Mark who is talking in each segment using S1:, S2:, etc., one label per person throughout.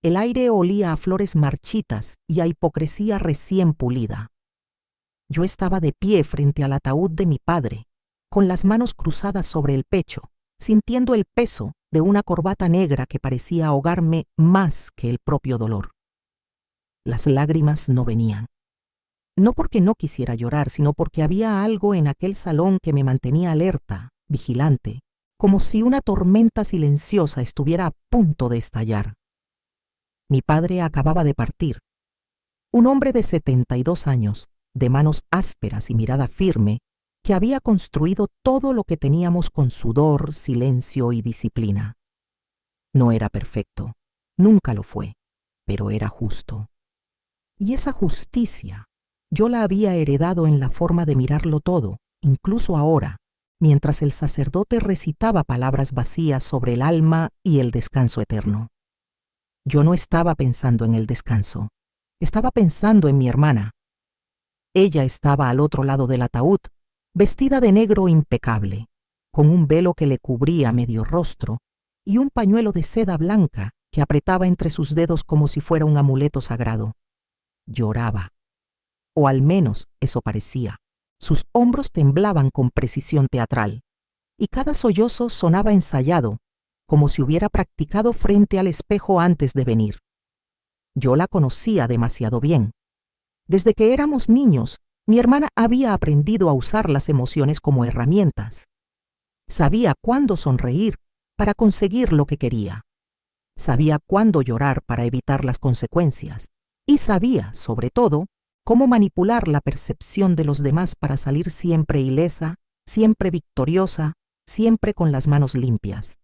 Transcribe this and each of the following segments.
S1: El aire olía a flores marchitas y a hipocresía recién pulida. Yo estaba de pie frente al ataúd de mi padre, con las manos cruzadas sobre el pecho, sintiendo el peso de una corbata negra que parecía ahogarme más que el propio dolor. Las lágrimas no venían. No porque no quisiera llorar, sino porque había algo en aquel salón que me mantenía alerta, vigilante, como si una tormenta silenciosa estuviera a punto de estallar. Mi padre acababa de partir. Un hombre de 72 años, de manos ásperas y mirada firme, que había construido todo lo que teníamos con sudor, silencio y disciplina. No era perfecto, nunca lo fue, pero era justo. Y esa justicia yo la había heredado en la forma de mirarlo todo, incluso ahora, mientras el sacerdote recitaba palabras vacías sobre el alma y el descanso eterno. Yo no estaba pensando en el descanso, estaba pensando en mi hermana. Ella estaba al otro lado del ataúd, vestida de negro impecable, con un velo que le cubría medio rostro y un pañuelo de seda blanca que apretaba entre sus dedos como si fuera un amuleto sagrado. Lloraba, o al menos eso parecía. Sus hombros temblaban con precisión teatral, y cada sollozo sonaba ensayado, como si hubiera practicado frente al espejo antes de venir. Yo la conocía demasiado bien. Desde que éramos niños, mi hermana había aprendido a usar las emociones como herramientas. Sabía cuándo sonreír para conseguir lo que quería. Sabía cuándo llorar para evitar las consecuencias. Y sabía, sobre todo, cómo manipular la percepción de los demás para salir siempre ilesa, siempre victoriosa, siempre con las manos limpias.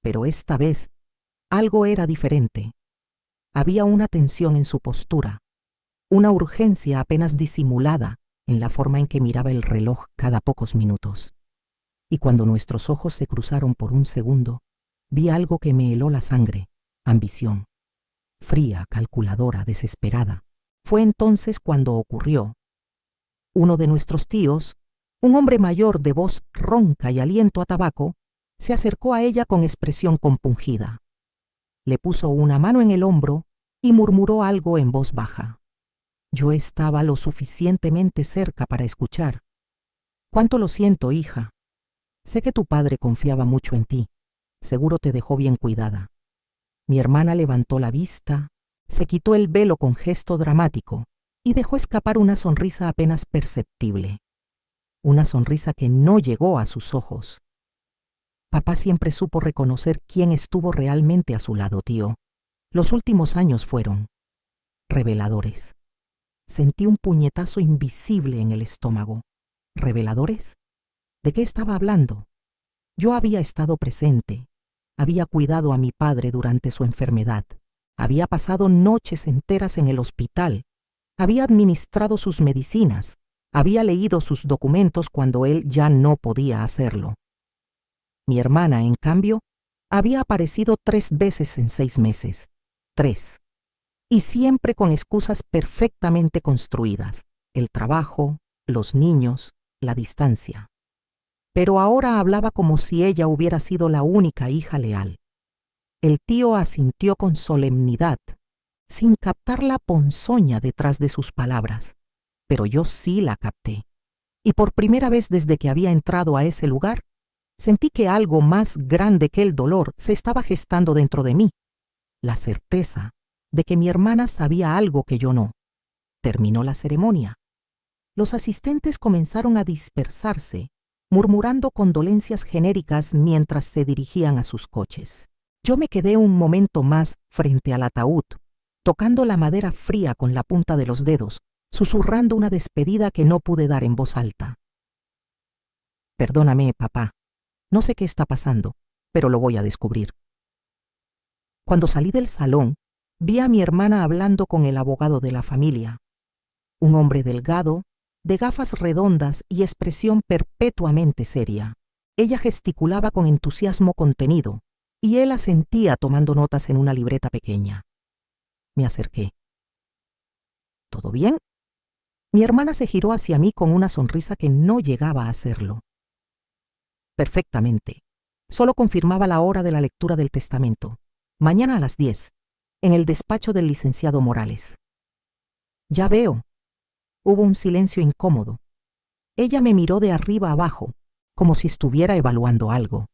S1: Pero esta vez, algo era diferente. Había una tensión en su postura, una urgencia apenas disimulada en la forma en que miraba el reloj cada pocos minutos. Y cuando nuestros ojos se cruzaron por un segundo, vi algo que me heló la sangre, ambición. Fría, calculadora, desesperada. Fue entonces cuando ocurrió. Uno de nuestros tíos, un hombre mayor de voz ronca y aliento a tabaco, se acercó a ella con expresión compungida. Le puso una mano en el hombro y murmuró algo en voz baja. Yo estaba lo suficientemente cerca para escuchar. «Cuánto lo siento, hija. Sé que tu padre confiaba mucho en ti. Seguro te dejó bien cuidada». Mi hermana levantó la vista, se quitó el velo con gesto dramático y dejó escapar una sonrisa apenas perceptible. Una sonrisa que no llegó a sus ojos. Papá siempre supo reconocer quién estuvo realmente a su lado, tío. Los últimos años fueron reveladores. Sentí un puñetazo invisible en el estómago. ¿Reveladores? ¿De qué estaba hablando? Yo había estado presente. Había cuidado a mi padre durante su enfermedad. Había pasado noches enteras en el hospital. Había administrado sus medicinas. Había leído sus documentos cuando él ya no podía hacerlo. Mi hermana, en cambio, había aparecido 3 veces en 6 meses. 3. Y siempre con excusas perfectamente construidas. El trabajo, los niños, la distancia. Pero ahora hablaba como si ella hubiera sido la única hija leal. El tío asintió con solemnidad, sin captar la ponzoña detrás de sus palabras, pero yo sí la capté. Y por primera vez desde que había entrado a ese lugar, sentí que algo más grande que el dolor se estaba gestando dentro de mí, la certeza de que mi hermana sabía algo que yo no. Terminó la ceremonia. Los asistentes comenzaron a dispersarse, murmurando condolencias genéricas mientras se dirigían a sus coches. Yo me quedé un momento más frente al ataúd, tocando la madera fría con la punta de los dedos, susurrando una despedida que no pude dar en voz alta. «Perdóname, papá. No sé qué está pasando, pero lo voy a descubrir». Cuando salí del salón, vi a mi hermana hablando con el abogado de la familia, un hombre delgado, de gafas redondas y expresión perpetuamente seria. Ella gesticulaba con entusiasmo contenido, y él asentía tomando notas en una libreta pequeña. Me acerqué. ¿Todo bien? Mi hermana se giró hacia mí con una sonrisa que no llegaba a hacerlo. Perfectamente. Solo confirmaba la hora de la lectura del testamento. Mañana a las 10. en el despacho del licenciado Morales. Ya veo. Hubo un silencio incómodo. Ella me miró de arriba abajo, como si estuviera evaluando algo.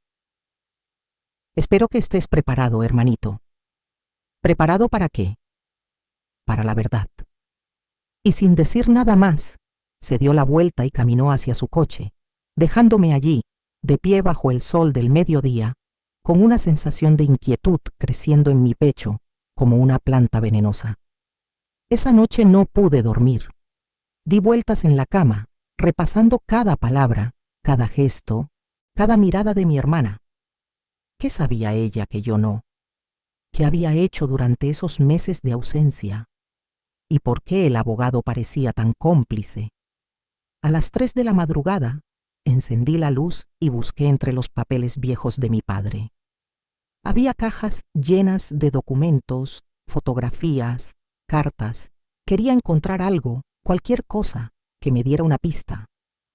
S1: Espero que estés preparado, hermanito. ¿Preparado para qué? Para la verdad. Y sin decir nada más, se dio la vuelta y caminó hacia su coche, dejándome allí, de pie bajo el sol del mediodía, con una sensación de inquietud creciendo en mi pecho como una planta venenosa. Esa noche no pude dormir. Di vueltas en la cama, repasando cada palabra, cada gesto, cada mirada de mi hermana. ¿Qué sabía ella que yo no? ¿Qué había hecho durante esos meses de ausencia? ¿Y por qué el abogado parecía tan cómplice? A las 3 de la madrugada, encendí la luz y busqué entre los papeles viejos de mi padre. Había cajas llenas de documentos, fotografías, cartas. Quería encontrar algo, cualquier cosa, que me diera una pista.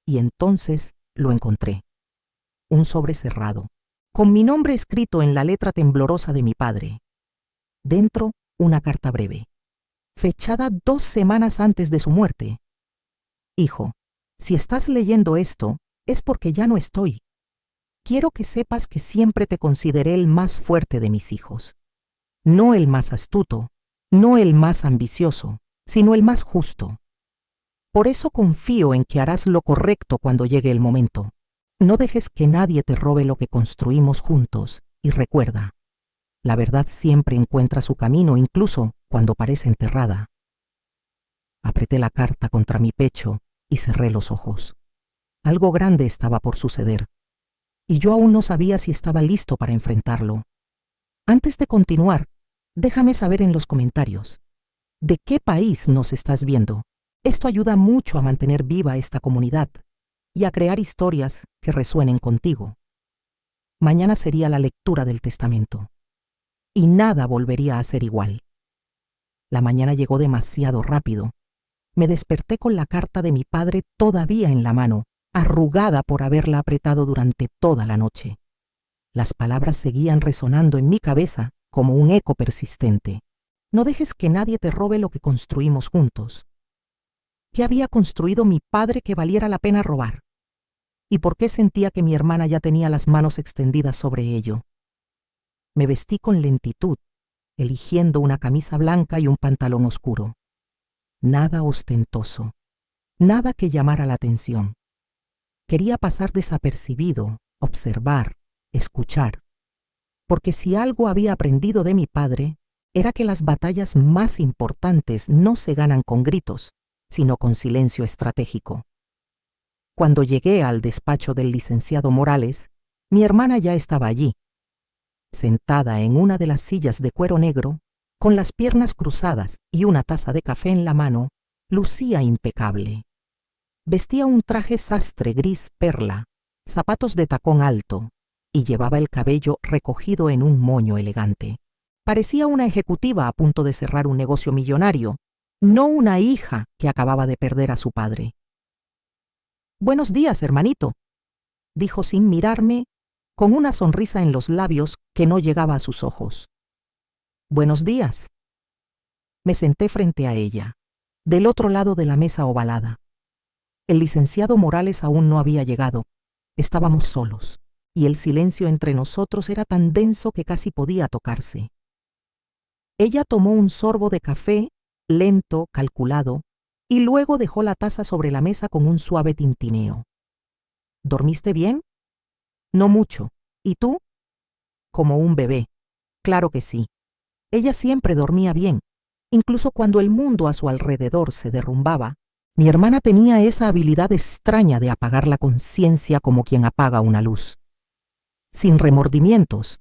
S1: Y entonces lo encontré. Un sobre cerrado, con mi nombre escrito en la letra temblorosa de mi padre. Dentro, una carta breve, fechada 2 semanas antes de su muerte. Hijo, si estás leyendo esto, es porque ya no estoy. Quiero que sepas que siempre te consideré el más fuerte de mis hijos. No el más astuto, no el más ambicioso, sino el más justo. Por eso confío en que harás lo correcto cuando llegue el momento. No dejes que nadie te robe lo que construimos juntos, y recuerda, la verdad siempre encuentra su camino incluso cuando parece enterrada. Apreté la carta contra mi pecho y cerré los ojos. Algo grande estaba por suceder, y yo aún no sabía si estaba listo para enfrentarlo. Antes de continuar, déjame saber en los comentarios, ¿de qué país nos estás viendo? Esto ayuda mucho a mantener viva esta comunidad y a crear historias que resuenen contigo. Mañana sería la lectura del testamento, y nada volvería a ser igual. La mañana llegó demasiado rápido. Me desperté con la carta de mi padre todavía en la mano, arrugada por haberla apretado durante toda la noche. Las palabras seguían resonando en mi cabeza como un eco persistente. No dejes que nadie te robe lo que construimos juntos. ¿Qué había construido mi padre que valiera la pena robar? ¿Y por qué sentía que mi hermana ya tenía las manos extendidas sobre ello? Me vestí con lentitud, eligiendo una camisa blanca y un pantalón oscuro. Nada ostentoso, nada que llamara la atención. Quería pasar desapercibido, observar, escuchar, porque si algo había aprendido de mi padre, era que las batallas más importantes no se ganan con gritos, sino con silencio estratégico. Cuando llegué al despacho del licenciado Morales, mi hermana ya estaba allí, sentada en una de las sillas de cuero negro, con las piernas cruzadas y una taza de café en la mano, lucía impecable. Vestía un traje sastre gris perla, zapatos de tacón alto, y llevaba el cabello recogido en un moño elegante. Parecía una ejecutiva a punto de cerrar un negocio millonario, no una hija que acababa de perder a su padre. «Buenos días, hermanito», dijo sin mirarme, con una sonrisa en los labios que no llegaba a sus ojos. «Buenos días». Me senté frente a ella, del otro lado de la mesa ovalada. El licenciado Morales aún no había llegado. Estábamos solos, y el silencio entre nosotros era tan denso que casi podía tocarse. Ella tomó un sorbo de café, lento, calculado, y luego dejó la taza sobre la mesa con un suave tintineo. «¿Dormiste bien?» «No mucho. ¿Y tú?» «Como un bebé». «Claro que sí». Ella siempre dormía bien. Incluso cuando el mundo a su alrededor se derrumbaba, mi hermana tenía esa habilidad extraña de apagar la conciencia como quien apaga una luz. Sin remordimientos,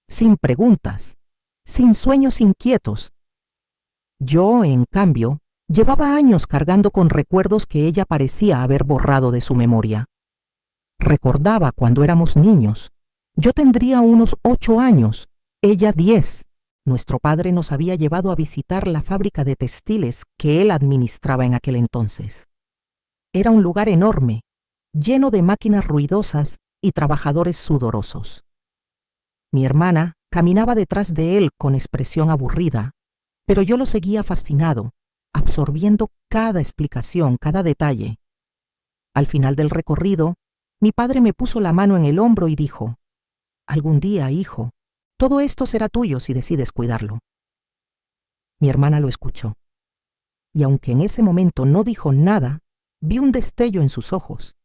S1: sin preguntas, sin sueños inquietos. Yo, en cambio, llevaba años cargando con recuerdos que ella parecía haber borrado de su memoria. Recordaba cuando éramos niños. Yo tendría unos 8 años, ella 10. Nuestro padre nos había llevado a visitar la fábrica de textiles que él administraba en aquel entonces. Era un lugar enorme, lleno de máquinas ruidosas y trabajadores sudorosos. Mi hermana caminaba detrás de él con expresión aburrida, Pero yo lo seguía fascinado, absorbiendo cada explicación, cada detalle. Al final del recorrido, mi padre me puso la mano en el hombro y dijo: «Algún día, hijo, todo esto será tuyo si decides cuidarlo». Mi hermana lo escuchó, y aunque en ese momento no dijo nada, vi un destello en sus ojos.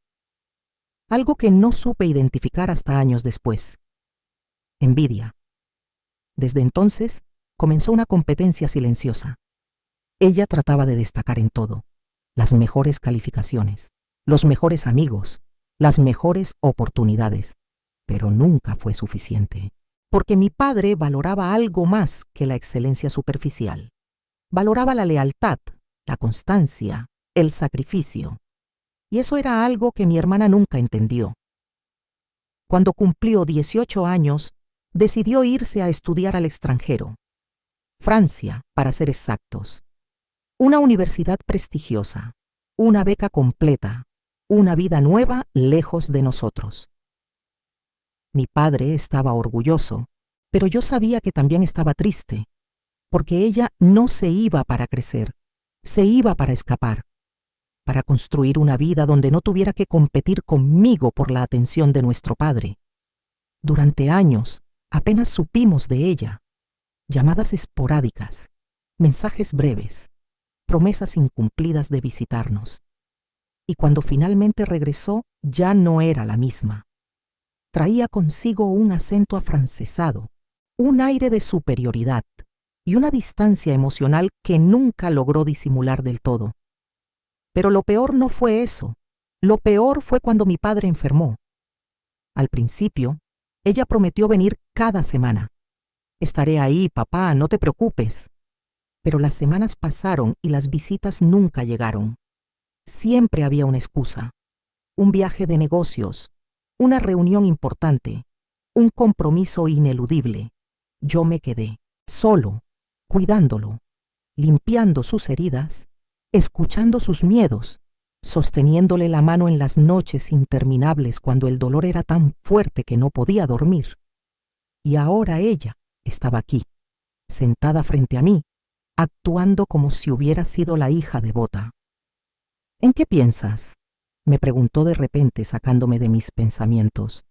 S1: Algo que no supe identificar hasta años después. Envidia. Desde entonces, comenzó una competencia silenciosa. Ella trataba de destacar en todo: las mejores calificaciones, los mejores amigos, las mejores oportunidades. Pero nunca fue suficiente, porque mi padre valoraba algo más que la excelencia superficial. Valoraba la lealtad, la constancia, el sacrificio. Y eso era algo que mi hermana nunca entendió. Cuando cumplió 18 años, decidió irse a estudiar al extranjero. Francia, para ser exactos. Una universidad prestigiosa, una beca completa, una vida nueva lejos de nosotros. Mi padre estaba orgulloso, pero yo sabía que también estaba triste, porque ella no se iba para crecer, se iba para escapar, para construir una vida donde no tuviera que competir conmigo por la atención de nuestro padre. Durante años, apenas supimos de ella. Llamadas esporádicas, mensajes breves, promesas incumplidas de visitarnos. Y cuando finalmente regresó, ya no era la misma. Traía consigo un acento afrancesado, un aire de superioridad y una distancia emocional que nunca logró disimular del todo. Pero lo peor no fue eso. Lo peor fue cuando mi padre enfermó. Al principio, ella prometió venir cada semana. «Estaré ahí, papá, no te preocupes». Pero las semanas pasaron y las visitas nunca llegaron. Siempre había una excusa: un viaje de negocios, una reunión importante, un compromiso ineludible. Yo me quedé, solo, cuidándolo, limpiando sus heridas, escuchando sus miedos, sosteniéndole la mano en las noches interminables cuando el dolor era tan fuerte que no podía dormir. Y ahora ella estaba aquí, sentada frente a mí, actuando como si hubiera sido la hija devota. «¿En qué piensas?», me preguntó de repente, sacándome de mis pensamientos.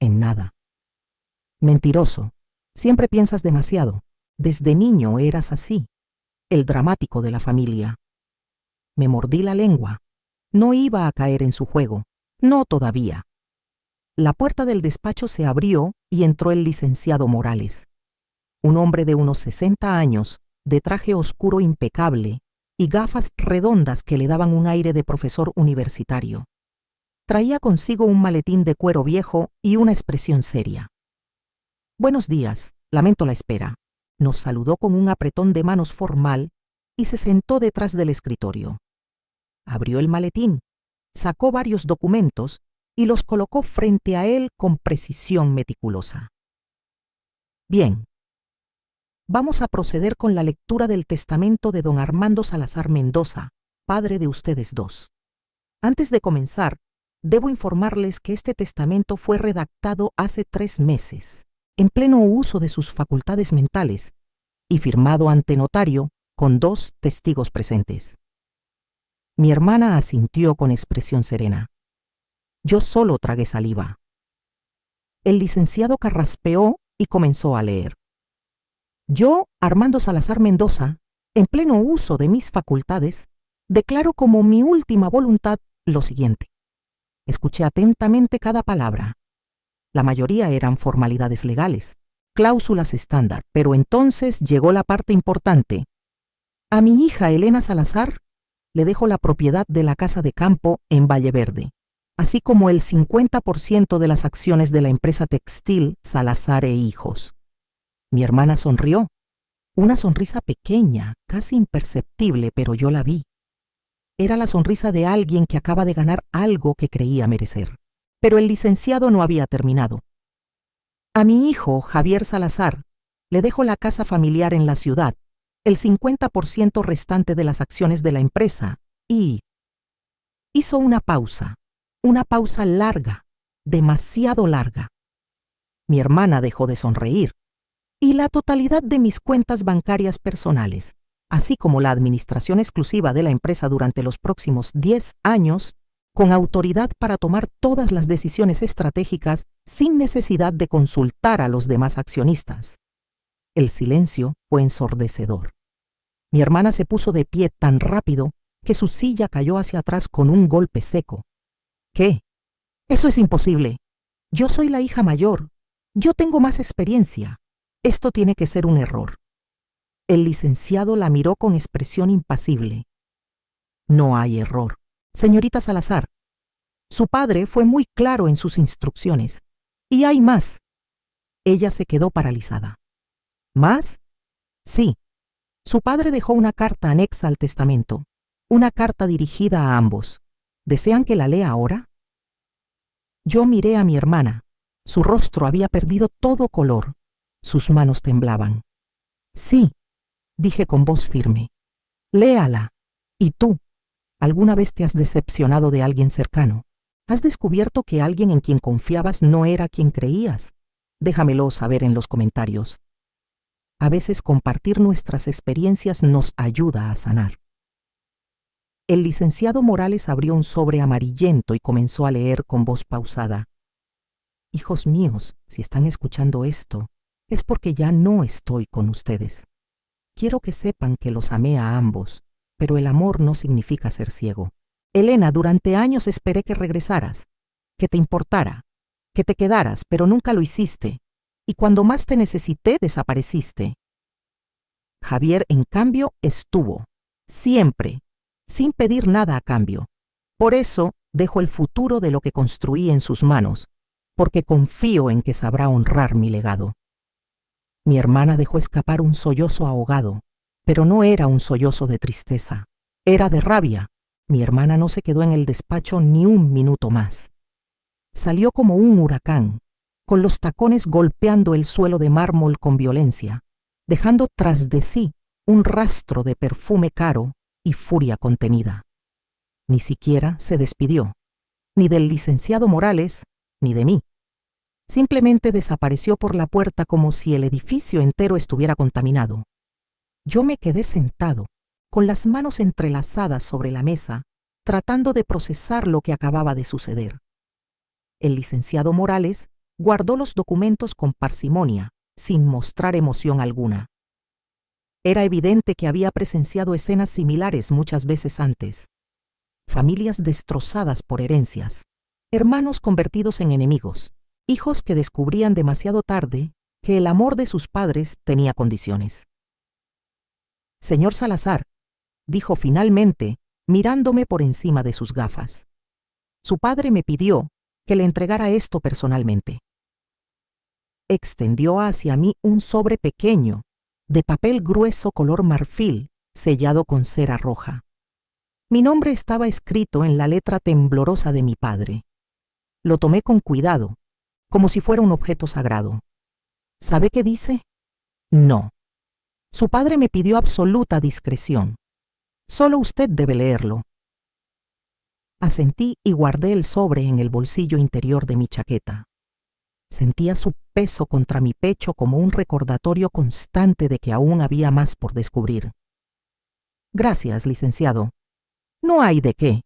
S1: «En nada». «Mentiroso, siempre piensas demasiado. Desde niño eras así, el dramático de la familia». Me mordí la lengua. No iba a caer en su juego, no todavía. La puerta del despacho se abrió y entró el licenciado Morales, un hombre de unos 60 años, de traje oscuro impecable y gafas redondas que le daban un aire de profesor universitario. Traía consigo un maletín de cuero viejo y una expresión seria. «Buenos días, lamento la espera». Nos saludó con un apretón de manos formal y se sentó detrás del escritorio. Abrió el maletín, sacó varios documentos y los colocó frente a él con precisión meticulosa. «Bien. Vamos a proceder con la lectura del testamento de don Armando Salazar Mendoza, padre de ustedes dos. Antes de comenzar, debo informarles que este testamento fue redactado hace 3 meses, en pleno uso de sus facultades mentales, y firmado ante notario con 2 testigos presentes». Mi hermana asintió con expresión serena. Yo solo tragué saliva. El licenciado carraspeó y comenzó a leer. «Yo, Armando Salazar Mendoza, en pleno uso de mis facultades, declaro como mi última voluntad lo siguiente». Escuché atentamente cada palabra. La mayoría eran formalidades legales, cláusulas estándar, pero entonces llegó la parte importante. «A mi hija Elena Salazar le dejo la propiedad de la casa de campo en Valle Verde, así como el 50% de las acciones de la empresa textil Salazar e Hijos». Mi hermana sonrió, una sonrisa pequeña, casi imperceptible, pero yo la vi. Era la sonrisa de alguien que acaba de ganar algo que creía merecer. Pero el licenciado no había terminado. «A mi hijo, Javier Salazar, le dejo la casa familiar en la ciudad, el 50% restante de las acciones de la empresa y...». Hizo una pausa larga, demasiado larga. Mi hermana dejó de sonreír. y la totalidad de mis cuentas bancarias personales, así como la administración exclusiva de la empresa durante los próximos 10 años, con autoridad para tomar todas las decisiones estratégicas sin necesidad de consultar a los demás accionistas. El silencio fue ensordecedor. Mi hermana se puso de pie tan rápido que su silla cayó hacia atrás con un golpe seco. ¿Qué? Eso es imposible. Yo soy la hija mayor. Yo tengo más experiencia. Esto tiene que ser un error. El licenciado la miró con expresión impasible. No hay error. Señorita Salazar, su padre fue muy claro en sus instrucciones. Y hay más. Ella se quedó paralizada. ¿Más? Sí. Su padre dejó una carta anexa al testamento. Una carta dirigida a ambos. ¿Desean que la lea ahora? Yo miré a mi hermana. Su rostro había perdido todo color. Sus manos temblaban. Sí, dije con voz firme. Léala. ¿Y tú? ¿Alguna vez te has decepcionado de alguien cercano? ¿Has descubierto que alguien en quien confiabas no era quien creías? Déjamelo saber en los comentarios. A veces compartir nuestras experiencias nos ayuda a sanar. El licenciado Morales abrió un sobre amarillento y comenzó a leer con voz pausada. Hijos míos, si están escuchando esto, es porque ya no estoy con ustedes. Quiero que sepan que los amé a ambos, pero el amor no significa ser ciego. Elena, durante años esperé que regresaras, que te importara, que te quedaras, pero nunca lo hiciste, y cuando más te necesité, desapareciste. Javier, en cambio, estuvo, siempre, sin pedir nada a cambio. Por eso, dejo el futuro de lo que construí en sus manos, porque confío en que sabrá honrar mi legado. Mi hermana dejó escapar un sollozo ahogado, pero no era un sollozo de tristeza, era de rabia. Mi hermana no se quedó en el despacho ni un minuto más. Salió como un huracán, con los tacones golpeando el suelo de mármol con violencia, dejando tras de sí un rastro de perfume caro y furia contenida. Ni siquiera se despidió, ni del licenciado Morales, ni de mí. Simplemente desapareció por la puerta como si el edificio entero estuviera contaminado. Yo me quedé sentado, con las manos entrelazadas sobre la mesa, tratando de procesar lo que acababa de suceder. El licenciado Morales guardó los documentos con parsimonia, sin mostrar emoción alguna. Era evidente que había presenciado escenas similares muchas veces antes. Familias destrozadas por herencias, hermanos convertidos en enemigos, hijos que descubrían demasiado tarde que el amor de sus padres tenía condiciones. Señor Salazar, dijo finalmente, mirándome por encima de sus gafas. Su padre me pidió que le entregara esto personalmente. Extendió hacia mí un sobre pequeño, de papel grueso color marfil, sellado con cera roja. Mi nombre estaba escrito en la letra temblorosa de mi padre. Lo tomé con cuidado, como si fuera un objeto sagrado. ¿Sabe qué dice? No. Su padre me pidió absoluta discreción. Solo usted debe leerlo. Asentí y guardé el sobre en el bolsillo interior de mi chaqueta. Sentía su peso contra mi pecho como un recordatorio constante de que aún había más por descubrir. Gracias, licenciado. No hay de qué.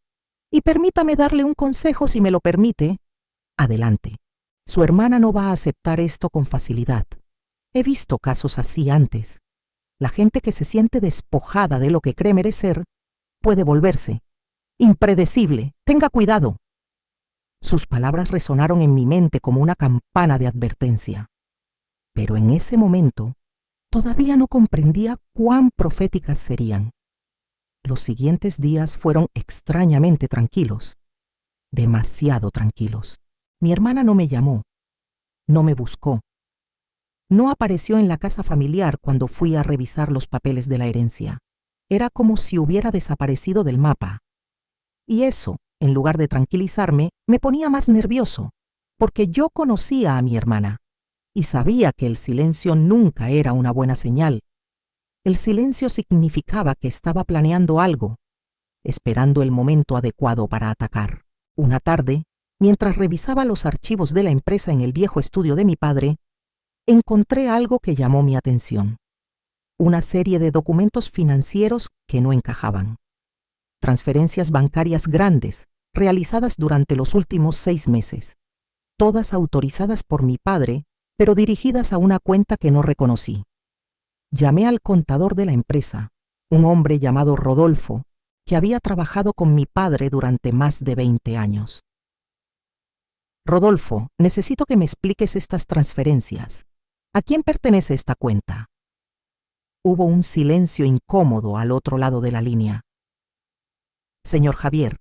S1: Y permítame darle un consejo si me lo permite. Adelante. Su hermana no va a aceptar esto con facilidad. He visto casos así antes. La gente que se siente despojada de lo que cree merecer puede volverse impredecible. Tenga cuidado. Sus palabras resonaron en mi mente como una campana de advertencia. Pero en ese momento todavía no comprendía cuán proféticas serían. Los siguientes días fueron extrañamente tranquilos, demasiado tranquilos. Mi hermana no me llamó, no me buscó. No apareció en la casa familiar cuando fui a revisar los papeles de la herencia. Era como si hubiera desaparecido del mapa. Y eso, en lugar de tranquilizarme, me ponía más nervioso, porque yo conocía a mi hermana y sabía que el silencio nunca era una buena señal. El silencio significaba que estaba planeando algo, esperando el momento adecuado para atacar. Una tarde, mientras revisaba los archivos de la empresa en el viejo estudio de mi padre, encontré algo que llamó mi atención. Una serie de documentos financieros que no encajaban. Transferencias bancarias grandes, realizadas durante los últimos 6 meses. Todas autorizadas por mi padre, pero dirigidas a una cuenta que no reconocí. Llamé al contador de la empresa, un hombre llamado Rodolfo, que había trabajado con mi padre durante más de 20 años. Rodolfo, necesito que me expliques estas transferencias. ¿A quién pertenece esta cuenta? Hubo un silencio incómodo al otro lado de la línea. Señor Javier,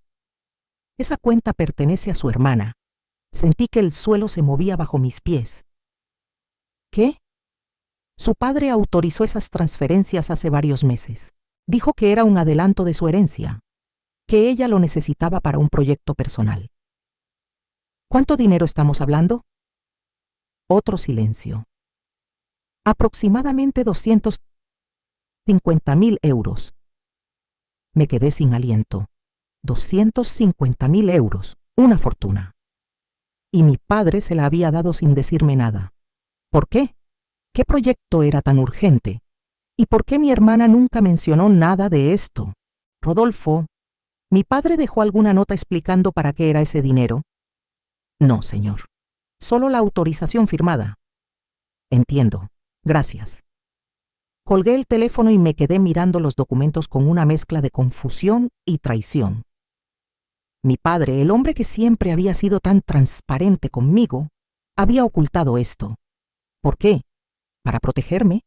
S1: esa cuenta pertenece a su hermana. Sentí que el suelo se movía bajo mis pies. ¿Qué? Su padre autorizó esas transferencias hace varios meses. Dijo que era un adelanto de su herencia, que ella lo necesitaba para un proyecto personal. ¿Cuánto dinero estamos hablando? Otro silencio. Aproximadamente 250.000 euros. Me quedé sin aliento. 250.000 euros, una fortuna. Y mi padre se la había dado sin decirme nada. ¿Por qué? ¿Qué proyecto era tan urgente? ¿Y por qué mi hermana nunca mencionó nada de esto? Rodolfo, ¿mi padre dejó alguna nota explicando para qué era ese dinero? No, señor. Solo la autorización firmada. Entiendo. Gracias. Colgué el teléfono y me quedé mirando los documentos con una mezcla de confusión y traición. Mi padre, el hombre que siempre había sido tan transparente conmigo, había ocultado esto. ¿Por qué? ¿Para protegerme?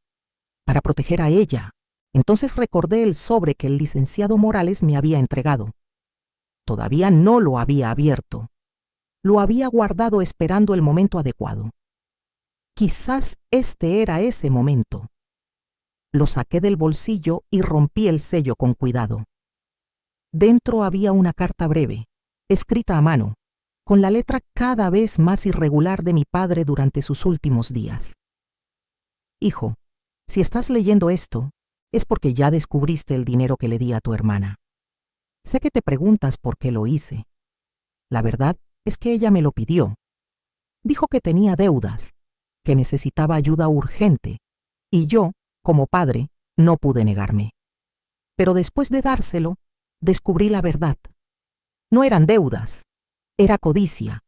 S1: ¿Para proteger a ella? Entonces recordé el sobre que el licenciado Morales me había entregado. Todavía no lo había abierto. Lo había guardado esperando el momento adecuado. Quizás este era ese momento. Lo saqué del bolsillo y rompí el sello con cuidado. Dentro había una carta breve, escrita a mano, con la letra cada vez más irregular de mi padre durante sus últimos días. Hijo, si estás leyendo esto, es porque ya descubriste el dinero que le di a tu hermana. Sé que te preguntas por qué lo hice. La verdad es que ella me lo pidió. Dijo que tenía deudas, que necesitaba ayuda urgente, y yo, como padre, no pude negarme. Pero después de dárselo, descubrí la verdad. No eran deudas, era codicia.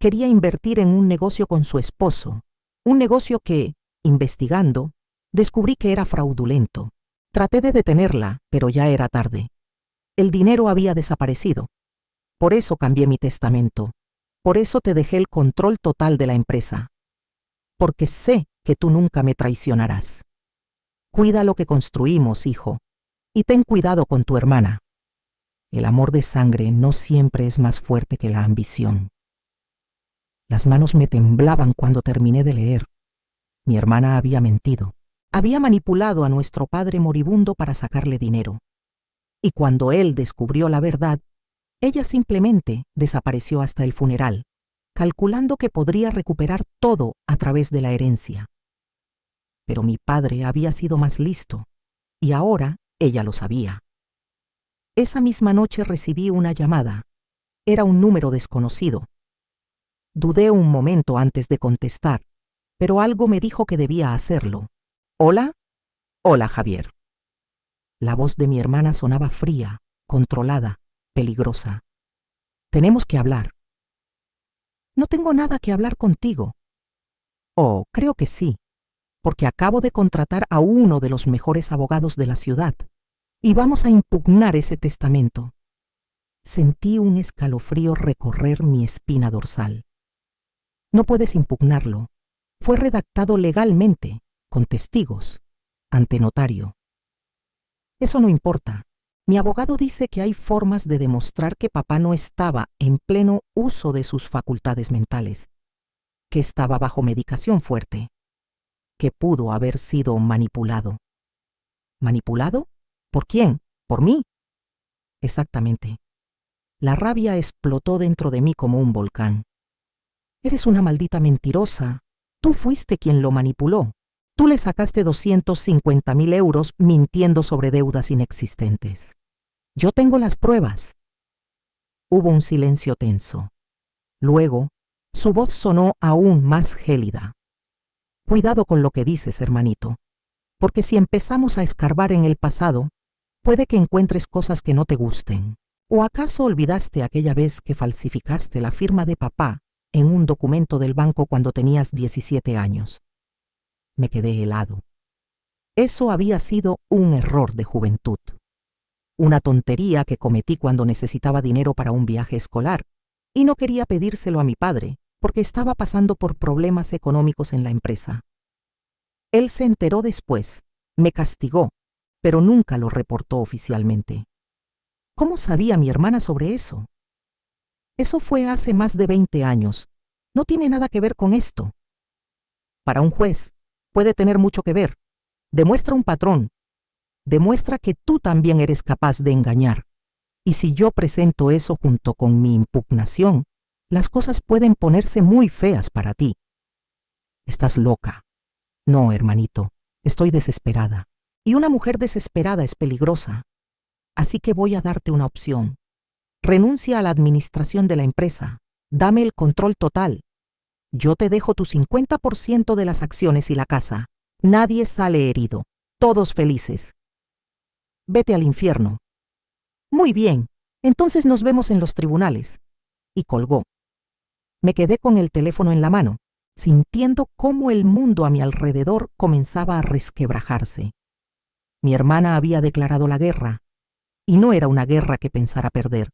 S1: Quería invertir en un negocio con su esposo, un negocio que, investigando, descubrí que era fraudulento. Traté de detenerla, pero ya era tarde. El dinero había desaparecido. Por eso cambié mi testamento. Por eso te dejé el control total de la empresa. Porque sé que tú nunca me traicionarás. Cuida lo que construimos, hijo, y ten cuidado con tu hermana. El amor de sangre no siempre es más fuerte que la ambición. Las manos me temblaban cuando terminé de leer. Mi hermana había mentido. Había manipulado a nuestro padre moribundo para sacarle dinero. Y cuando él descubrió la verdad, ella simplemente desapareció hasta el funeral, calculando que podría recuperar todo a través de la herencia. Pero mi padre había sido más listo, y ahora ella lo sabía. Esa misma noche recibí una llamada. Era un número desconocido. Dudé un momento antes de contestar, pero algo me dijo que debía hacerlo. ¿Hola? Hola, Javier. La voz de mi hermana sonaba fría, controlada, peligrosa. Tenemos que hablar. No tengo nada que hablar contigo. Oh, creo que sí, porque acabo de contratar a uno de los mejores abogados de la ciudad y vamos a impugnar ese testamento. Sentí un escalofrío recorrer mi espina dorsal. No puedes impugnarlo. Fue redactado legalmente, con testigos, ante notario. Eso no importa. Mi abogado dice que hay formas de demostrar que papá no estaba en pleno uso de sus facultades mentales, que estaba bajo medicación fuerte, que pudo haber sido manipulado. ¿Manipulado? ¿Por quién? ¿Por mí? Exactamente. La rabia explotó dentro de mí como un volcán. Eres una maldita mentirosa. Tú fuiste quien lo manipuló. Tú le sacaste 250.000 euros mintiendo sobre deudas inexistentes. Yo tengo las pruebas. Hubo un silencio tenso. Luego, su voz sonó aún más gélida. Cuidado con lo que dices, hermanito, porque si empezamos a escarbar en el pasado, puede que encuentres cosas que no te gusten. ¿O acaso olvidaste aquella vez que falsificaste la firma de papá en un documento del banco cuando tenías 17 años? Me quedé helado. Eso había sido un error de juventud. Una tontería que cometí cuando necesitaba dinero para un viaje escolar y no quería pedírselo a mi padre porque estaba pasando por problemas económicos en la empresa. Él se enteró después, me castigó, pero nunca lo reportó oficialmente. ¿Cómo sabía mi hermana sobre eso? Eso fue hace más de 20 años. No tiene nada que ver con esto. Para un juez, puede tener mucho que ver. Demuestra un patrón. Demuestra que tú también eres capaz de engañar. Y si yo presento eso junto con mi impugnación, las cosas pueden ponerse muy feas para ti. Estás loca. No, hermanito, estoy desesperada. Y una mujer desesperada es peligrosa. Así que voy a darte una opción. Renuncia a la administración de la empresa. Dame el control total. Yo te dejo tu 50% de las acciones y la casa. Nadie sale herido. Todos felices. Vete al infierno. Muy bien, entonces nos vemos en los tribunales. Y colgó. Me quedé con el teléfono en la mano, sintiendo cómo el mundo a mi alrededor comenzaba a resquebrajarse. Mi hermana había declarado la guerra, y no era una guerra que pensara perder.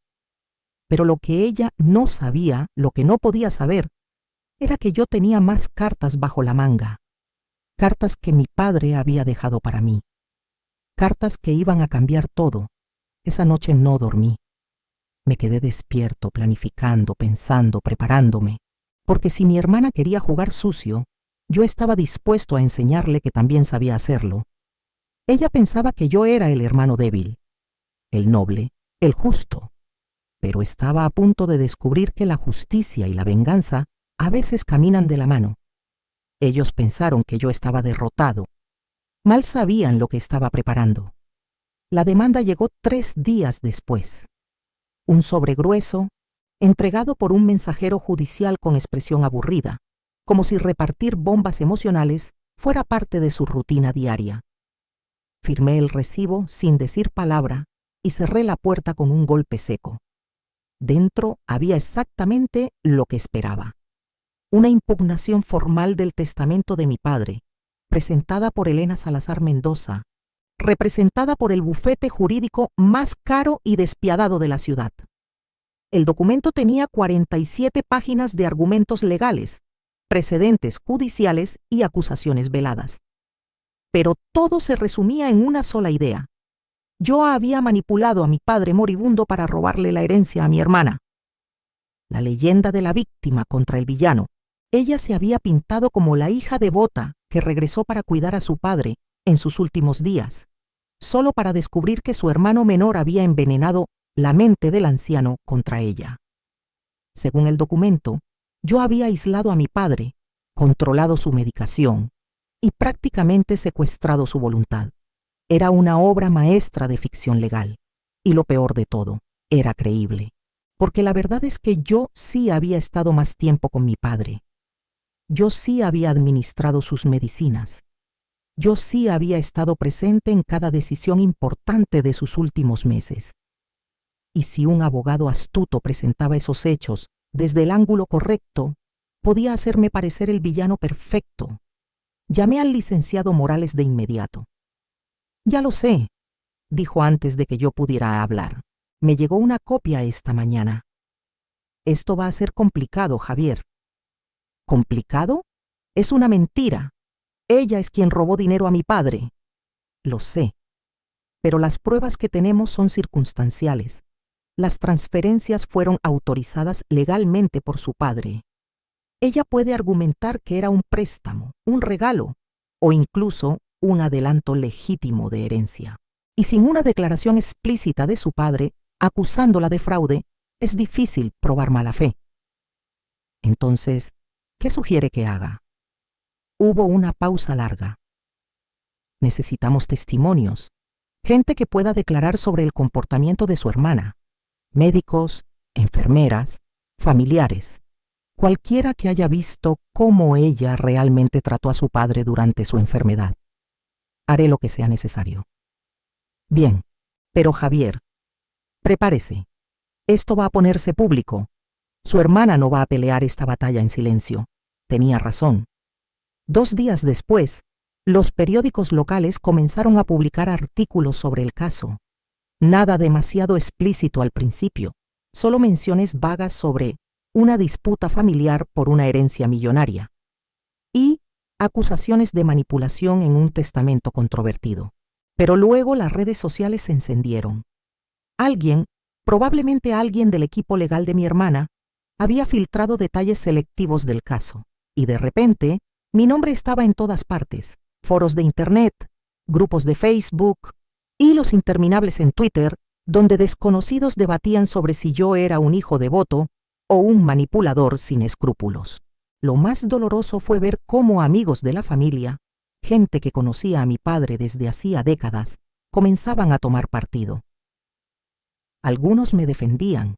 S1: Pero lo que ella no sabía, lo que no podía saber, era que yo tenía más cartas bajo la manga. Cartas que mi padre había dejado para mí. Cartas que iban a cambiar todo. Esa noche no dormí. Me quedé despierto, planificando, pensando, preparándome. Porque si mi hermana quería jugar sucio, yo estaba dispuesto a enseñarle que también sabía hacerlo. Ella pensaba que yo era el hermano débil, el noble, el justo. Pero estaba a punto de descubrir que la justicia y la venganza a veces caminan de la mano. Ellos pensaron que yo estaba derrotado. Mal sabían lo que estaba preparando. La demanda llegó 3 días después. Un sobre grueso, entregado por un mensajero judicial con expresión aburrida, como si repartir bombas emocionales fuera parte de su rutina diaria. Firmé el recibo sin decir palabra y cerré la puerta con un golpe seco. Dentro había exactamente lo que esperaba. Una impugnación formal del testamento de mi padre, presentada por Elena Salazar Mendoza, representada por el bufete jurídico más caro y despiadado de la ciudad. El documento tenía 47 páginas de argumentos legales, precedentes judiciales y acusaciones veladas. Pero todo se resumía en una sola idea. Yo había manipulado a mi padre moribundo para robarle la herencia a mi hermana. La leyenda de la víctima contra el villano. Ella se había pintado como la hija devota que regresó para cuidar a su padre en sus últimos días, solo para descubrir que su hermano menor había envenenado la mente del anciano contra ella. Según el documento, yo había aislado a mi padre, controlado su medicación y prácticamente secuestrado su voluntad. Era una obra maestra de ficción legal. Y lo peor de todo, era creíble. Porque la verdad es que yo sí había estado más tiempo con mi padre. Yo sí había administrado sus medicinas. Yo sí había estado presente en cada decisión importante de sus últimos meses. Y si un abogado astuto presentaba esos hechos desde el ángulo correcto, podía hacerme parecer el villano perfecto. Llamé al licenciado Morales de inmediato. Ya lo sé, dijo antes de que yo pudiera hablar. Me llegó una copia esta mañana. Esto va a ser complicado, Javier. ¿Complicado? Es una mentira. Ella es quien robó dinero a mi padre. Lo sé. Pero las pruebas que tenemos son circunstanciales. Las transferencias fueron autorizadas legalmente por su padre. Ella puede argumentar que era un préstamo, un regalo, o incluso un adelanto legítimo de herencia. Y sin una declaración explícita de su padre, acusándola de fraude, es difícil probar mala fe. Entonces, ¿qué sugiere que haga? Hubo una pausa larga. Necesitamos testimonios, gente que pueda declarar sobre el comportamiento de su hermana, médicos, enfermeras, familiares. Cualquiera que haya visto cómo ella realmente trató a su padre durante su enfermedad. Haré lo que sea necesario. Bien, pero Javier, prepárese. Esto va a ponerse público. Su hermana no va a pelear esta batalla en silencio. Tenía razón. 2 días después, los periódicos locales comenzaron a publicar artículos sobre el caso. Nada demasiado explícito al principio, solo menciones vagas sobre una disputa familiar por una herencia millonaria y acusaciones de manipulación en un testamento controvertido. Pero luego las redes sociales se encendieron. Alguien, probablemente alguien del equipo legal de mi hermana, había filtrado detalles selectivos del caso, y de repente mi nombre estaba en todas partes: foros de internet, grupos de Facebook, hilos interminables en Twitter, donde desconocidos debatían sobre si yo era un hijo devoto o un manipulador sin escrúpulos. Lo más doloroso fue ver cómo amigos de la familia, gente que conocía a mi padre desde hacía décadas, comenzaban a tomar partido. Algunos me defendían,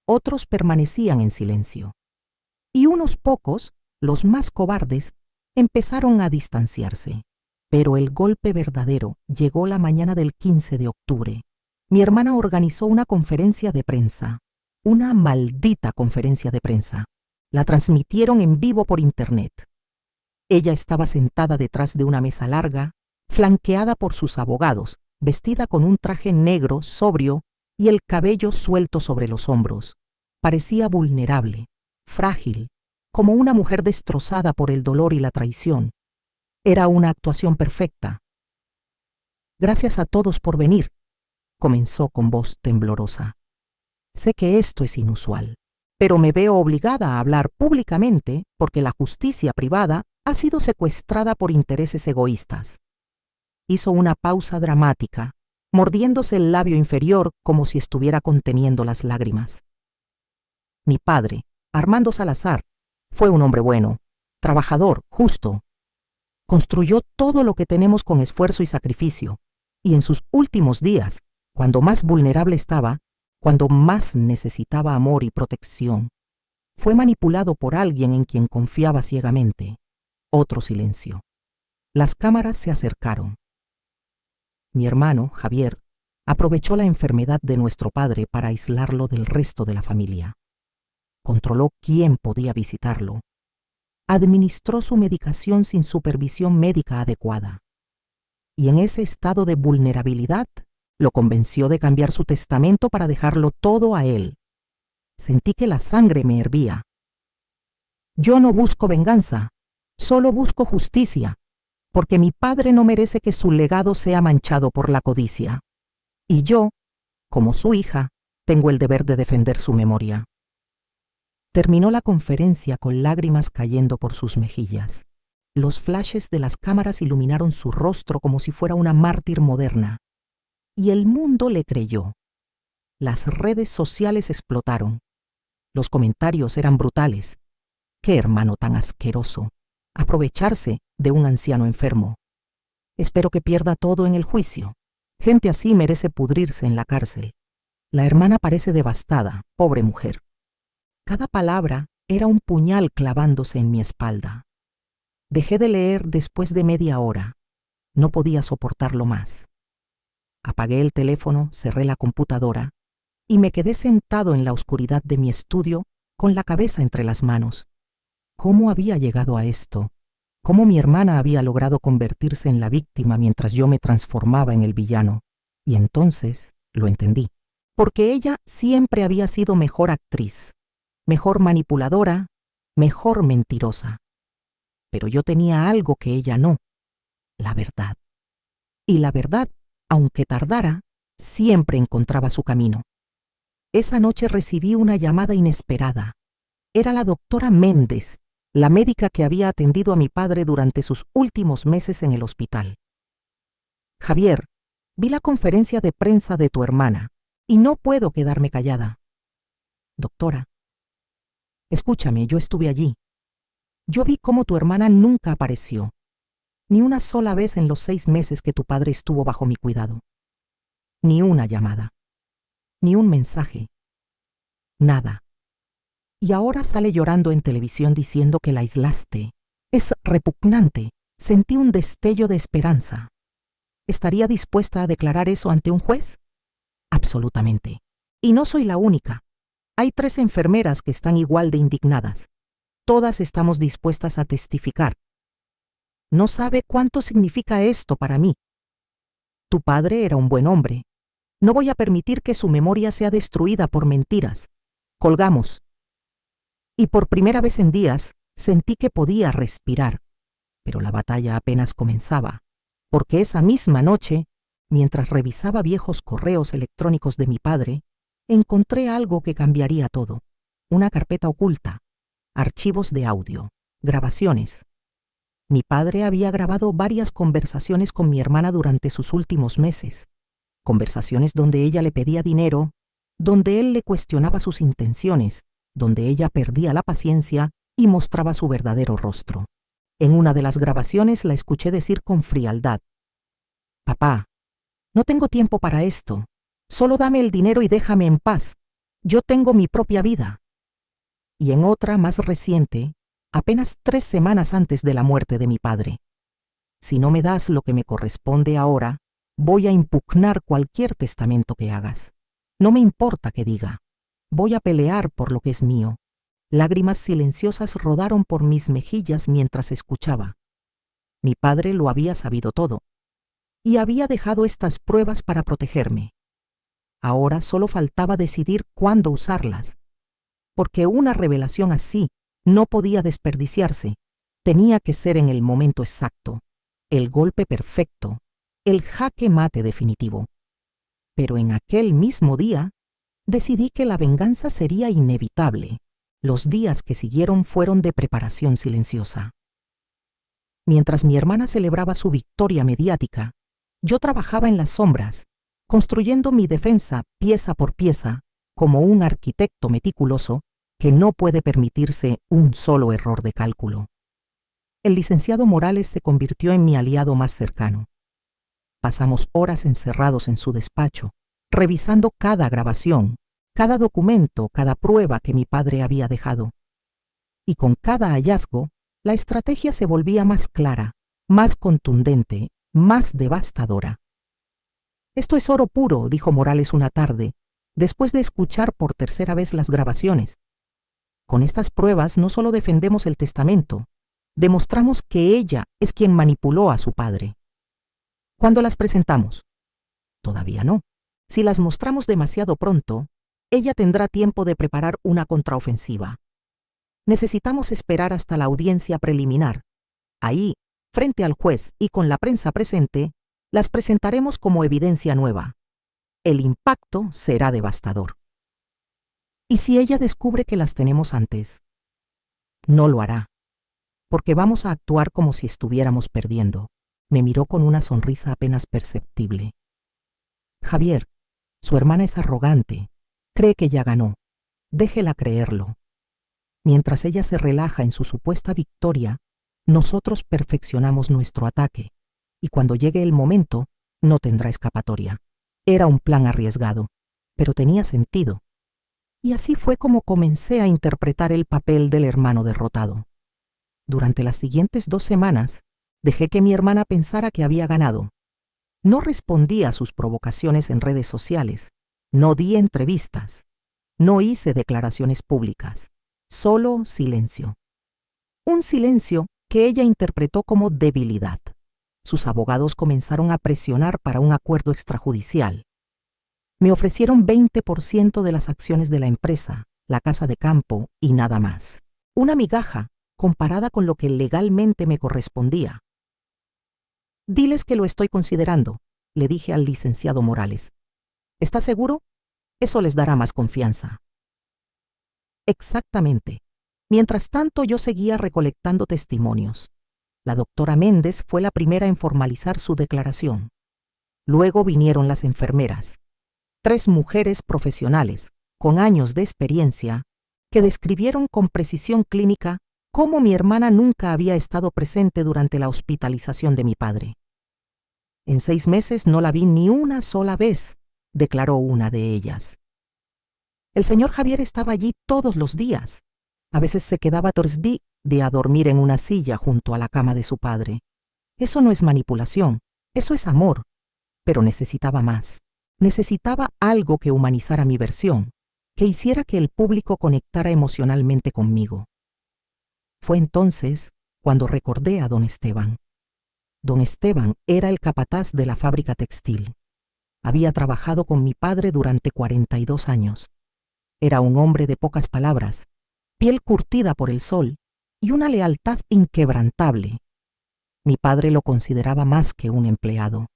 S1: otros permanecían en silencio. Y unos pocos, los más cobardes, empezaron a distanciarse. Pero el golpe verdadero llegó la mañana del 15 de octubre. Mi hermana organizó una conferencia de prensa. Una maldita conferencia de prensa. La transmitieron en vivo por internet. Ella estaba sentada detrás de una mesa larga, flanqueada por sus abogados, vestida con un traje negro, sobrio, y el cabello suelto sobre los hombros. Parecía vulnerable, frágil, como una mujer destrozada por el dolor y la traición. Era una actuación perfecta. Gracias a todos por venir, comenzó con voz temblorosa. Sé que esto es inusual, pero me veo obligada a hablar públicamente porque la justicia privada ha sido secuestrada por intereses egoístas. Hizo una pausa dramática, mordiéndose el labio inferior como si estuviera conteniendo las lágrimas. Mi padre, Armando Salazar, fue un hombre bueno, trabajador, justo. Construyó todo lo que tenemos con esfuerzo y sacrificio, y en sus últimos días, cuando más vulnerable estaba, cuando más necesitaba amor y protección, fue manipulado por alguien en quien confiaba ciegamente. Otro silencio. Las cámaras se acercaron. Mi hermano, Javier, aprovechó la enfermedad de nuestro padre para aislarlo del resto de la familia. Controló quién podía visitarlo. Administró su medicación sin supervisión médica adecuada. Y en ese estado de vulnerabilidad, lo convenció de cambiar su testamento para dejarlo todo a él. Sentí que la sangre me hervía. Yo no busco venganza, solo busco justicia, porque mi padre no merece que su legado sea manchado por la codicia. Y yo, como su hija, tengo el deber de defender su memoria. Terminó la conferencia con lágrimas cayendo por sus mejillas. Los flashes de las cámaras iluminaron su rostro como si fuera una mártir moderna. Y el mundo le creyó. Las redes sociales explotaron. Los comentarios eran brutales. ¡Qué hermano tan asqueroso! Aprovecharse de un anciano enfermo. Espero que pierda todo en el juicio. Gente así merece pudrirse en la cárcel. La hermana parece devastada, pobre mujer. Cada palabra era un puñal clavándose en mi espalda. Dejé de leer después de media hora. No podía soportarlo más. Apagué el teléfono, cerré la computadora y me quedé sentado en la oscuridad de mi estudio con la cabeza entre las manos. ¿Cómo había llegado a esto? ¿Cómo mi hermana había logrado convertirse en la víctima mientras yo me transformaba en el villano? Y entonces lo entendí. Porque ella siempre había sido mejor actriz, mejor manipuladora, mejor mentirosa. Pero yo tenía algo que ella no: la verdad. Y la verdad, aunque tardara, siempre encontraba su camino. Esa noche recibí una llamada inesperada. Era la doctora Méndez, la médica que había atendido a mi padre durante sus últimos meses en el hospital. Javier, vi la conferencia de prensa de tu hermana y no puedo quedarme callada. Doctora, escúchame, yo estuve allí. Yo vi cómo tu hermana nunca apareció, ni una sola vez en los 6 meses que tu padre estuvo bajo mi cuidado. Ni una llamada, ni un mensaje, nada. Y ahora sale llorando en televisión diciendo que la aislaste. Es repugnante. Sentí un destello de esperanza. ¿Estaría dispuesta a declarar eso ante un juez? Absolutamente. Y no soy la única. Hay 3 enfermeras que están igual de indignadas. Todas estamos dispuestas a testificar. No sabe cuánto significa esto para mí. Tu padre era un buen hombre. No voy a permitir que su memoria sea destruida por mentiras. Colgamos. Y por primera vez en días sentí que podía respirar. Pero la batalla apenas comenzaba, porque esa misma noche, mientras revisaba viejos correos electrónicos de mi padre, encontré algo que cambiaría todo. Una carpeta oculta, archivos de audio, grabaciones. Mi padre había grabado varias conversaciones con mi hermana durante sus últimos meses. Conversaciones donde ella le pedía dinero, donde él le cuestionaba sus intenciones, donde ella perdía la paciencia y mostraba su verdadero rostro. En una de las grabaciones la escuché decir con frialdad: «Papá, no tengo tiempo para esto. Solo dame el dinero y déjame en paz. Yo tengo mi propia vida». Y en otra más reciente, apenas 3 semanas antes de la muerte de mi padre: «Si no me das lo que me corresponde ahora, voy a impugnar cualquier testamento que hagas. No me importa qué diga. Voy a pelear por lo que es mío». Lágrimas silenciosas rodaron por mis mejillas mientras escuchaba. Mi padre lo había sabido todo, y había dejado estas pruebas para protegerme. Ahora solo faltaba decidir cuándo usarlas, porque una revelación así no podía desperdiciarse. Tenía que ser en el momento exacto, el golpe perfecto, el jaque mate definitivo. Pero en aquel mismo día, decidí que la venganza sería inevitable. Los días que siguieron fueron de preparación silenciosa. Mientras mi hermana celebraba su victoria mediática, yo trabajaba en las sombras, construyendo mi defensa pieza por pieza, como un arquitecto meticuloso que no puede permitirse un solo error de cálculo. El licenciado Morales se convirtió en mi aliado más cercano. Pasamos horas encerrados en su despacho, revisando cada grabación, cada documento, cada prueba que mi padre había dejado. Y con cada hallazgo, la estrategia se volvía más clara, más contundente, más devastadora. «Esto es oro puro», dijo Morales una tarde, después de escuchar por tercera vez las grabaciones. «Con estas pruebas no solo defendemos el testamento, demostramos que ella es quien manipuló a su padre». «¿Cuándo las presentamos?» «Todavía no. Si las mostramos demasiado pronto, ella tendrá tiempo de preparar una contraofensiva. Necesitamos esperar hasta la audiencia preliminar. Ahí, frente al juez y con la prensa presente, las presentaremos como evidencia nueva. El impacto será devastador». «¿Y si ella descubre que las tenemos antes?» «No lo hará, porque vamos a actuar como si estuviéramos perdiendo». Me miró con una sonrisa apenas perceptible. «Javier, su hermana es arrogante. Cree que ya ganó. Déjela creerlo. Mientras ella se relaja en su supuesta victoria, nosotros perfeccionamos nuestro ataque, y cuando llegue el momento, no tendrá escapatoria». Era un plan arriesgado, pero tenía sentido. Y así fue como comencé a interpretar el papel del hermano derrotado. Durante las siguientes 2 semanas, dejé que mi hermana pensara que había ganado. No respondí a sus provocaciones en redes sociales, no di entrevistas, no hice declaraciones públicas, solo silencio. Un silencio que ella interpretó como debilidad. Sus abogados comenzaron a presionar para un acuerdo extrajudicial. Me ofrecieron 20% de las acciones de la empresa, la casa de campo y nada más. Una migaja comparada con lo que legalmente me correspondía. «Diles que lo estoy considerando», le dije al licenciado Morales. «¿Estás seguro? Eso les dará más confianza». Exactamente. Mientras tanto, yo seguía recolectando testimonios. La doctora Méndez fue la primera en formalizar su declaración. Luego vinieron las enfermeras, 3 mujeres profesionales, con años de experiencia, que describieron con precisión clínica cómo mi hermana nunca había estado presente durante la hospitalización de mi padre. «En 6 meses no la vi ni una sola vez», declaró una de ellas. «El señor Javier estaba allí todos los días. A veces se quedaba Thursday de a dormir en una silla junto a la cama de su padre. Eso no es manipulación, eso es amor. Pero necesitaba más. Necesitaba algo que humanizara mi versión, que hiciera que el público conectara emocionalmente conmigo. Fue entonces cuando recordé a don Esteban. Don Esteban era el capataz de la fábrica textil. Había trabajado con mi padre durante 42 años. Era un hombre de pocas palabras, piel curtida por el sol y una lealtad inquebrantable. Mi padre lo consideraba más que un empleado.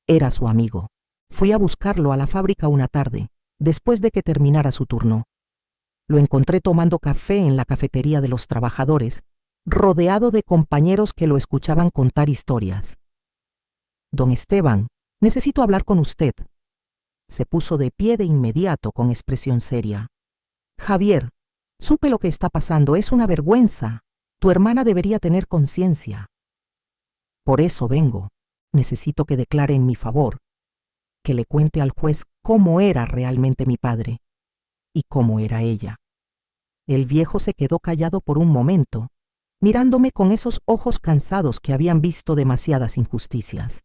S1: Era su amigo. Fui a buscarlo a la fábrica una tarde, después de que terminara su turno. Lo encontré tomando café en la cafetería de los trabajadores, rodeado de compañeros que lo escuchaban contar historias. Don Esteban, necesito hablar con usted. Se puso de pie de inmediato con expresión seria. Javier, supe lo que está pasando, es una vergüenza. Tu hermana debería tener conciencia. Por eso vengo. Necesito que declare en mi favor, que le cuente al juez cómo era realmente mi padre y cómo era ella. El viejo se quedó callado por un momento, mirándome con esos ojos cansados que habían visto demasiadas injusticias.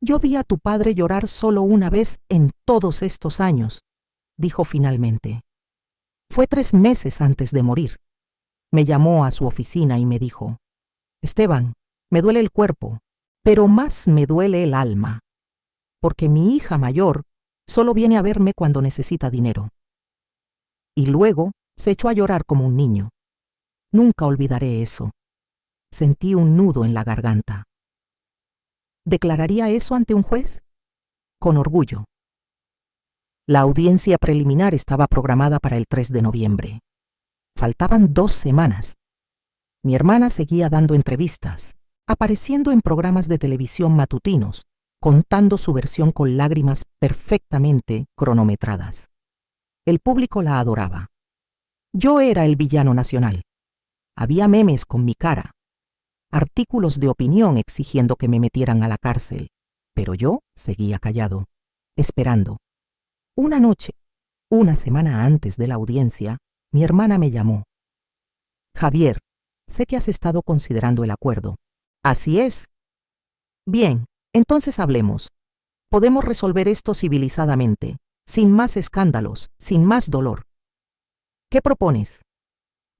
S1: Yo vi a tu padre llorar solo una vez en todos estos años, dijo finalmente. Fue 3 meses antes de morir. Me llamó a su oficina y me dijo, Esteban, me duele el cuerpo, pero más me duele el alma, porque mi hija mayor solo viene a verme cuando necesita dinero. Y luego se echó a llorar como un niño. Nunca olvidaré eso. Sentí un nudo en la garganta. ¿Declararía eso ante un juez? Con orgullo. La audiencia preliminar estaba programada para el 3 de noviembre. Faltaban 2 semanas. Mi hermana seguía dando entrevistas, apareciendo en programas de televisión matutinos, contando su versión con lágrimas perfectamente cronometradas. El público la adoraba. Yo era el villano nacional. Había memes con mi cara, artículos de opinión exigiendo que me metieran a la cárcel, pero yo seguía callado, esperando. Una noche, una semana antes de la audiencia, mi hermana me llamó. Javier, sé que has estado considerando el acuerdo. Así es. Bien, entonces hablemos. Podemos resolver esto civilizadamente, sin más escándalos, sin más dolor. ¿Qué propones?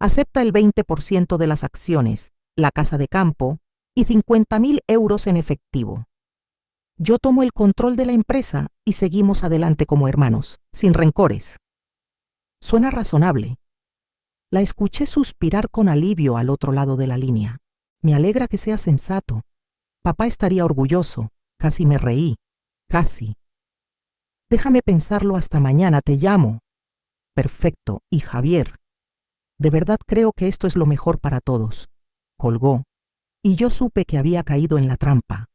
S1: Acepta el 20% de las acciones, la casa de campo y 50.000 euros en efectivo. Yo tomo el control de la empresa y seguimos adelante como hermanos, sin rencores. Suena razonable. La escuché suspirar con alivio al otro lado de la línea. Me alegra que sea sensato. Papá estaría orgulloso. Casi me reí. Casi. Déjame pensarlo hasta mañana, te llamo. Perfecto. Y Javier, de verdad creo que esto es lo mejor para todos. Colgó. Y yo supe que había caído en la trampa.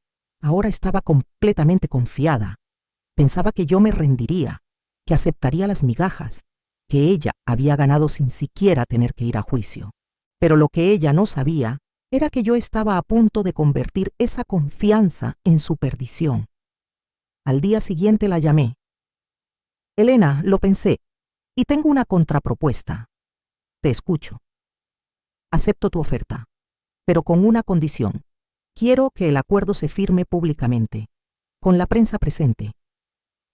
S1: Ahora estaba completamente confiada. Pensaba que yo me rendiría, que aceptaría las migajas, que ella había ganado sin siquiera tener que ir a juicio. Pero lo que ella no sabía era que yo estaba a punto de convertir esa confianza en su perdición. Al día siguiente la llamé. Elena, lo pensé, y tengo una contrapropuesta. Te escucho. Acepto tu oferta, pero con una condición. Quiero que el acuerdo se firme públicamente, con la prensa presente,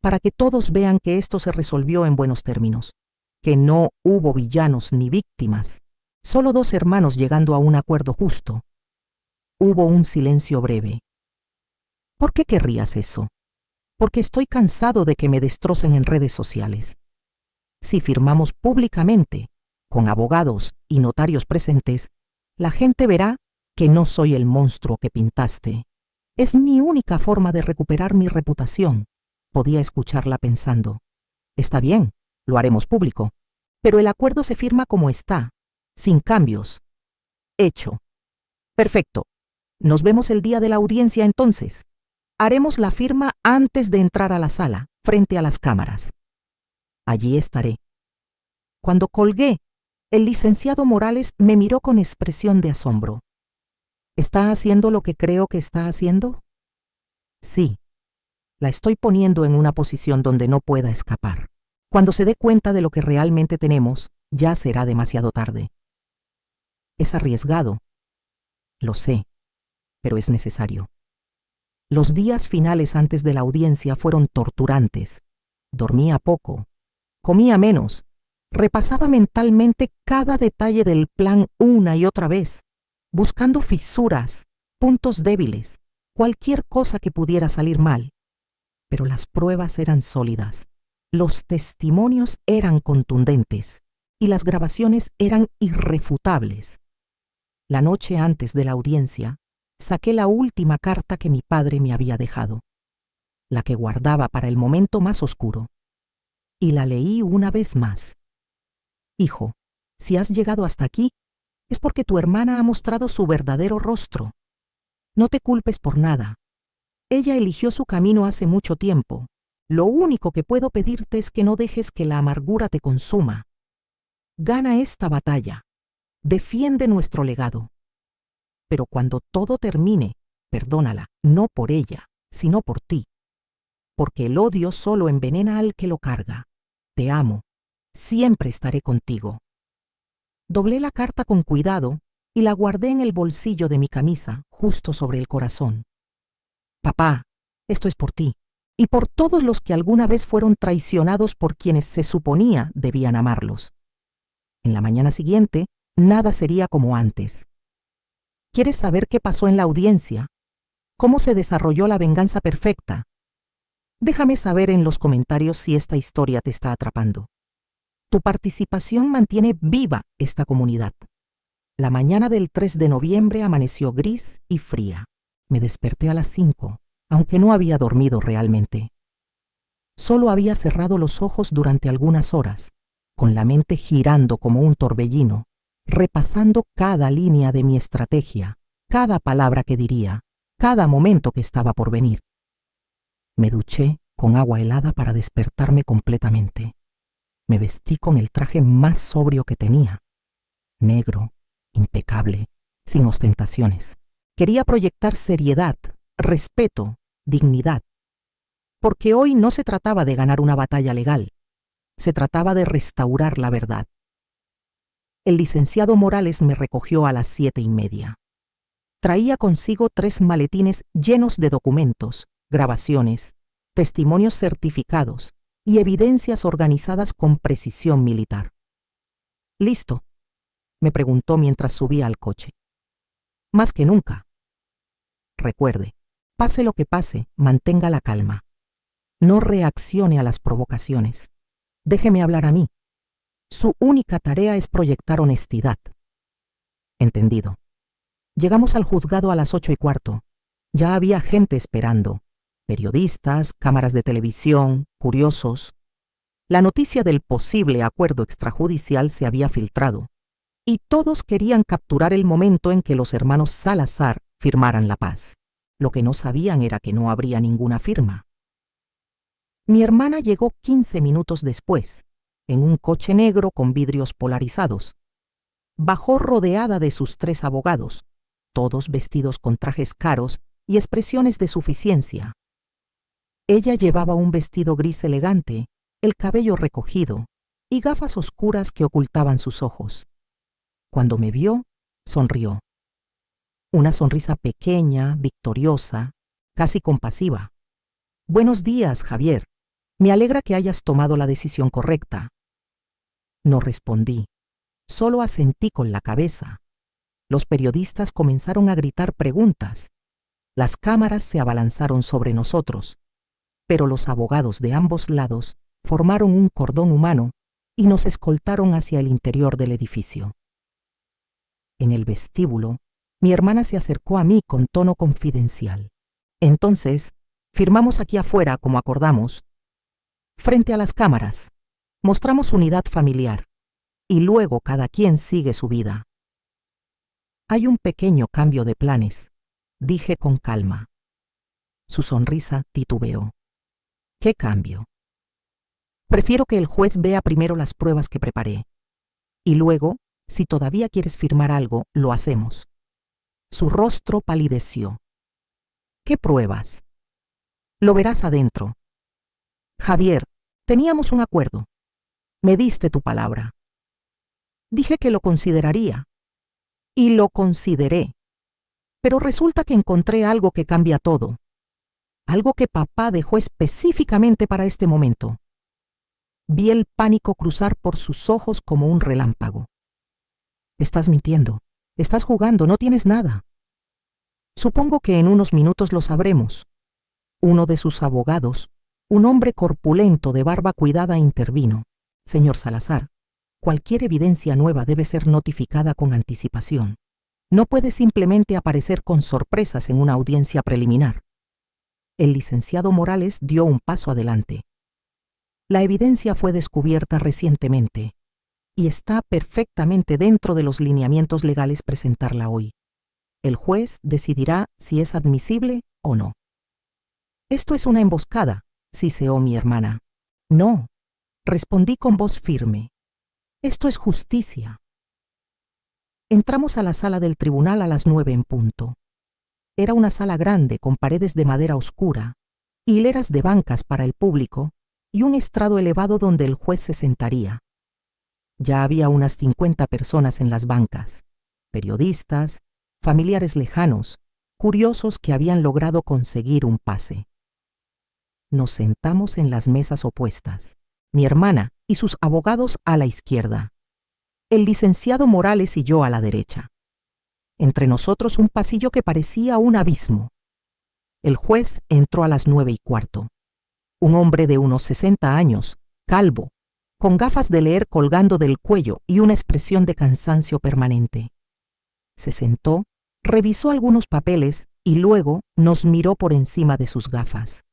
S1: para que todos vean que esto se resolvió en buenos términos, que no hubo villanos ni víctimas, solo 2 hermanos llegando a un acuerdo justo. Hubo un silencio breve. ¿Por qué querrías eso? Porque estoy cansado de que me destrocen en redes sociales. Si firmamos públicamente, con abogados y notarios presentes, la gente verá que no soy el monstruo que pintaste. Es mi única forma de recuperar mi reputación. Podía escucharla pensando. Está bien, lo haremos público, pero el acuerdo se firma como está, sin cambios. Hecho. Perfecto. Nos vemos el día de la audiencia entonces. Haremos la firma antes de entrar a la sala, frente a las cámaras. Allí estaré. Cuando colgué, el licenciado Morales me miró con expresión de asombro. ¿Está haciendo lo que creo que está haciendo? Sí. La estoy poniendo en una posición donde no pueda escapar. Cuando se dé cuenta de lo que realmente tenemos, ya será demasiado tarde. Es arriesgado. Lo sé, pero es necesario. Los días finales antes de la audiencia fueron torturantes. Dormía poco, comía menos, repasaba mentalmente cada detalle del plan una y otra vez, buscando fisuras, puntos débiles, cualquier cosa que pudiera salir mal. Pero las pruebas eran sólidas, los testimonios eran contundentes y las grabaciones eran irrefutables. La noche antes de la audiencia, saqué la última carta que mi padre me había dejado, la que guardaba para el momento más oscuro, y la leí una vez más. Hijo, si has llegado hasta aquí, es porque tu hermana ha mostrado su verdadero rostro. No te culpes por nada. Ella eligió su camino hace mucho tiempo. Lo único que puedo pedirte es que no dejes que la amargura te consuma. Gana esta batalla. Defiende nuestro legado. Pero cuando todo termine, perdónala, no por ella, sino por ti. Porque el odio solo envenena al que lo carga. Te amo. Siempre estaré contigo. Doblé la carta con cuidado y la guardé en el bolsillo de mi camisa, justo sobre el corazón. Papá, esto es por ti, y por todos los que alguna vez fueron traicionados por quienes se suponía debían amarlos. En la mañana siguiente, nada sería como antes. ¿Quieres saber qué pasó en la audiencia? ¿Cómo se desarrolló la venganza perfecta? Déjame saber en los comentarios si esta historia te está atrapando. Tu participación mantiene viva esta comunidad. La mañana del 3 de noviembre amaneció gris y fría. Me desperté a las 5, aunque no había dormido realmente. Solo había cerrado los ojos durante algunas horas, con la mente girando como un torbellino, repasando cada línea de mi estrategia, cada palabra que diría, cada momento que estaba por venir. Me duché con agua helada para despertarme completamente. Me vestí con el traje más sobrio que tenía, negro, impecable, sin ostentaciones. Quería proyectar seriedad, respeto, dignidad. Porque hoy no se trataba de ganar una batalla legal, se trataba de restaurar la verdad. El licenciado Morales me recogió a las 7:30. Traía consigo 3 maletines llenos de documentos, grabaciones, testimonios certificados y evidencias organizadas con precisión militar. ¿Listo?, me preguntó mientras subía al coche. Más que nunca. Recuerde, pase lo que pase, mantenga la calma. No reaccione a las provocaciones. Déjeme hablar a mí. Su única tarea es proyectar honestidad. Entendido. Llegamos al juzgado a las 8:15. Ya había gente esperando. Periodistas, cámaras de televisión, curiosos. La noticia del posible acuerdo extrajudicial se había filtrado, y todos querían capturar el momento en que los hermanos Salazar firmaran la paz. Lo que no sabían era que no habría ninguna firma. Mi hermana llegó 15 minutos después, en un coche negro con vidrios polarizados. Bajó rodeada de sus 3 abogados, todos vestidos con trajes caros y expresiones de suficiencia. Ella llevaba un vestido gris elegante, el cabello recogido y gafas oscuras que ocultaban sus ojos. Cuando me vio, sonrió. Una sonrisa pequeña, victoriosa, casi compasiva. Buenos días, Javier. Me alegra que hayas tomado la decisión correcta. No respondí, solo asentí con la cabeza. Los periodistas comenzaron a gritar preguntas. Las cámaras se abalanzaron sobre nosotros, pero los abogados de ambos lados formaron un cordón humano y nos escoltaron hacia el interior del edificio. En el vestíbulo, mi hermana se acercó a mí con tono confidencial. Entonces, firmamos aquí afuera como acordamos. Frente a las cámaras, mostramos unidad familiar y luego cada quien sigue su vida. Hay un pequeño cambio de planes, dije con calma. Su sonrisa titubeó. ¿Qué cambio? Prefiero que el juez vea primero las pruebas que preparé. Y luego, si todavía quieres firmar algo, lo hacemos. Su rostro palideció. ¿Qué pruebas? Lo verás adentro. Javier, teníamos un acuerdo. Me diste tu palabra. Dije que lo consideraría. y lo consideré. Pero resulta que encontré algo que cambia todo. Algo que papá dejó específicamente para este momento. Vi el pánico cruzar por sus ojos como un relámpago. Estás mintiendo. Estás jugando, no tienes nada. Supongo que en unos minutos lo sabremos. Uno de sus abogados, un hombre corpulento de barba cuidada, intervino. Señor Salazar, cualquier evidencia nueva debe ser notificada con anticipación. No puede simplemente aparecer con sorpresas en una audiencia preliminar. El licenciado Morales dio un paso adelante. La evidencia fue descubierta recientemente y está perfectamente dentro de los lineamientos legales presentarla hoy. El juez decidirá si es admisible o no. Esto es una emboscada, siseó mi hermana. No, respondí con voz firme. Esto es justicia. Entramos a la sala del tribunal a las 9 en punto. Era una sala grande con paredes de madera oscura, hileras de bancas para el público y un estrado elevado donde el juez se sentaría. Ya había unas 50 personas en las bancas, periodistas, familiares lejanos, curiosos que habían logrado conseguir un pase. Nos sentamos en las mesas opuestas, mi hermana y sus abogados a la izquierda, el licenciado Morales y yo a la derecha. Entre nosotros un pasillo que parecía un abismo. El juez entró a las 9:15. Un hombre de unos 60 años, calvo, con gafas de leer colgando del cuello y una expresión de cansancio permanente. Se sentó, revisó algunos papeles y luego nos miró por encima de sus gafas.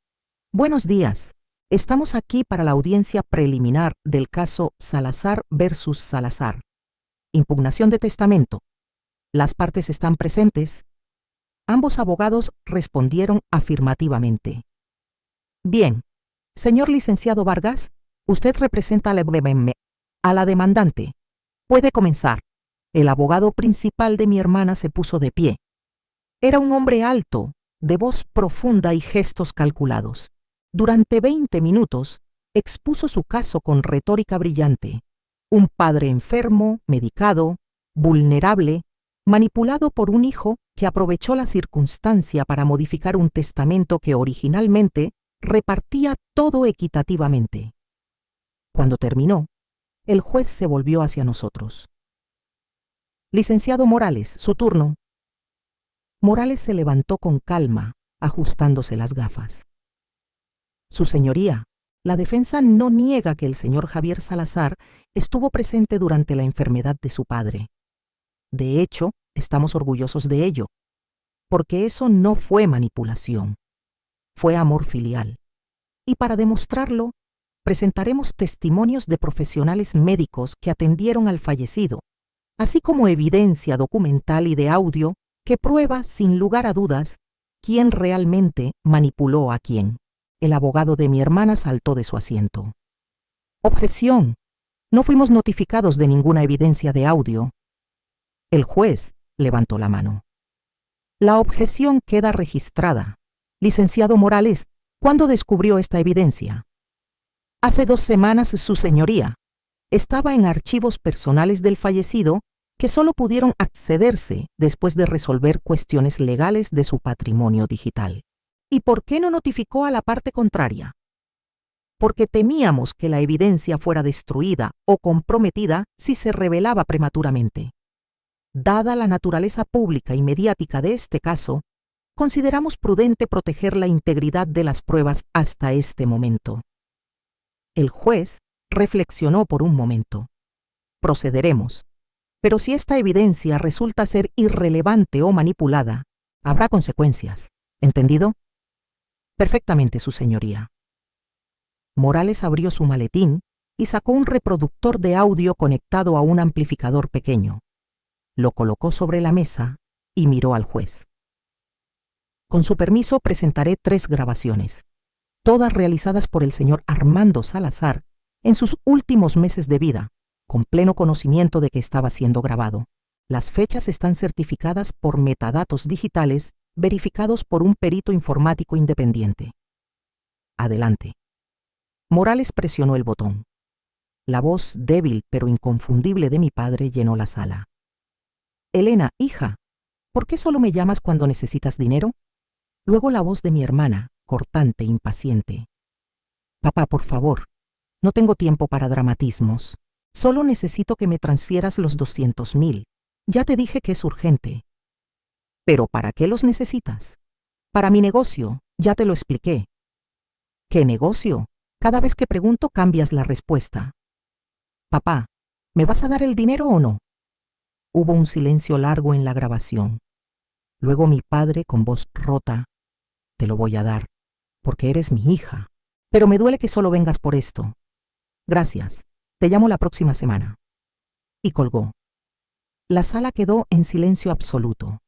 S1: Buenos días. Estamos aquí para la audiencia preliminar del caso Salazar versus Salazar. Impugnación de testamento. ¿Las partes están presentes? Ambos abogados respondieron afirmativamente. Bien. Señor licenciado Vargas, usted representa a la demandante. Puede comenzar. El abogado principal de mi hermana se puso de pie. Era un hombre alto, de voz profunda y gestos calculados. Durante 20 minutos expuso su caso con retórica brillante. Un padre enfermo, medicado, vulnerable, manipulado por un hijo que aprovechó la circunstancia para modificar un testamento que originalmente repartía todo equitativamente. Cuando terminó, el juez se volvió hacia nosotros. Licenciado Morales, su turno. Morales se levantó con calma, ajustándose las gafas. Su señoría, la defensa no niega que el señor Javier Salazar estuvo presente durante la enfermedad de su padre. De hecho, estamos orgullosos de ello, porque eso no fue manipulación, fue amor filial. Y para demostrarlo, presentaremos testimonios de profesionales médicos que atendieron al fallecido, así como evidencia documental y de audio que prueba, sin lugar a dudas, quién realmente manipuló a quién. El abogado de mi hermana saltó de su asiento. Objeción. No fuimos notificados de ninguna evidencia de audio. El juez levantó la mano. La objeción queda registrada. Licenciado Morales, ¿cuándo descubrió esta evidencia? Hace 2 semanas, su señoría. Estaba en archivos personales del fallecido que solo pudieron accederse después de resolver cuestiones legales de su patrimonio digital. ¿Y por qué no notificó a la parte contraria? Porque temíamos que la evidencia fuera destruida o comprometida si se revelaba prematuramente. Dada la naturaleza pública y mediática de este caso, consideramos prudente proteger la integridad de las pruebas hasta este momento. El juez reflexionó por un momento. Procederemos, pero si esta evidencia resulta ser irrelevante o manipulada, habrá consecuencias. ¿Entendido? Perfectamente, su señoría. Morales abrió su maletín y sacó un reproductor de audio conectado a un amplificador pequeño. Lo colocó sobre la mesa y miró al juez. Con su permiso, presentaré 3 grabaciones, todas realizadas por el señor Armando Salazar en sus últimos meses de vida, con pleno conocimiento de que estaba siendo grabado. Las fechas están certificadas por metadatos digitales verificados por un perito informático independiente. Adelante. Morales presionó el botón. La voz débil pero inconfundible de mi padre llenó la sala. Elena, hija, ¿por qué solo me llamas cuando necesitas dinero? Luego la voz de mi hermana, cortante, impaciente. Papá, por favor, no tengo tiempo para dramatismos. Solo necesito que me transfieras los 200.000. Ya te dije que es urgente. ¿Pero para qué los necesitas? Para mi negocio, ya te lo expliqué. ¿Qué negocio? Cada vez que pregunto cambias la respuesta. Papá, ¿me vas a dar el dinero o no? Hubo un silencio largo en la grabación. Luego mi padre, con voz rota, te lo voy a dar, porque eres mi hija. Pero me duele que solo vengas por esto. Gracias, te llamo la próxima semana. Y colgó. La sala quedó en silencio absoluto.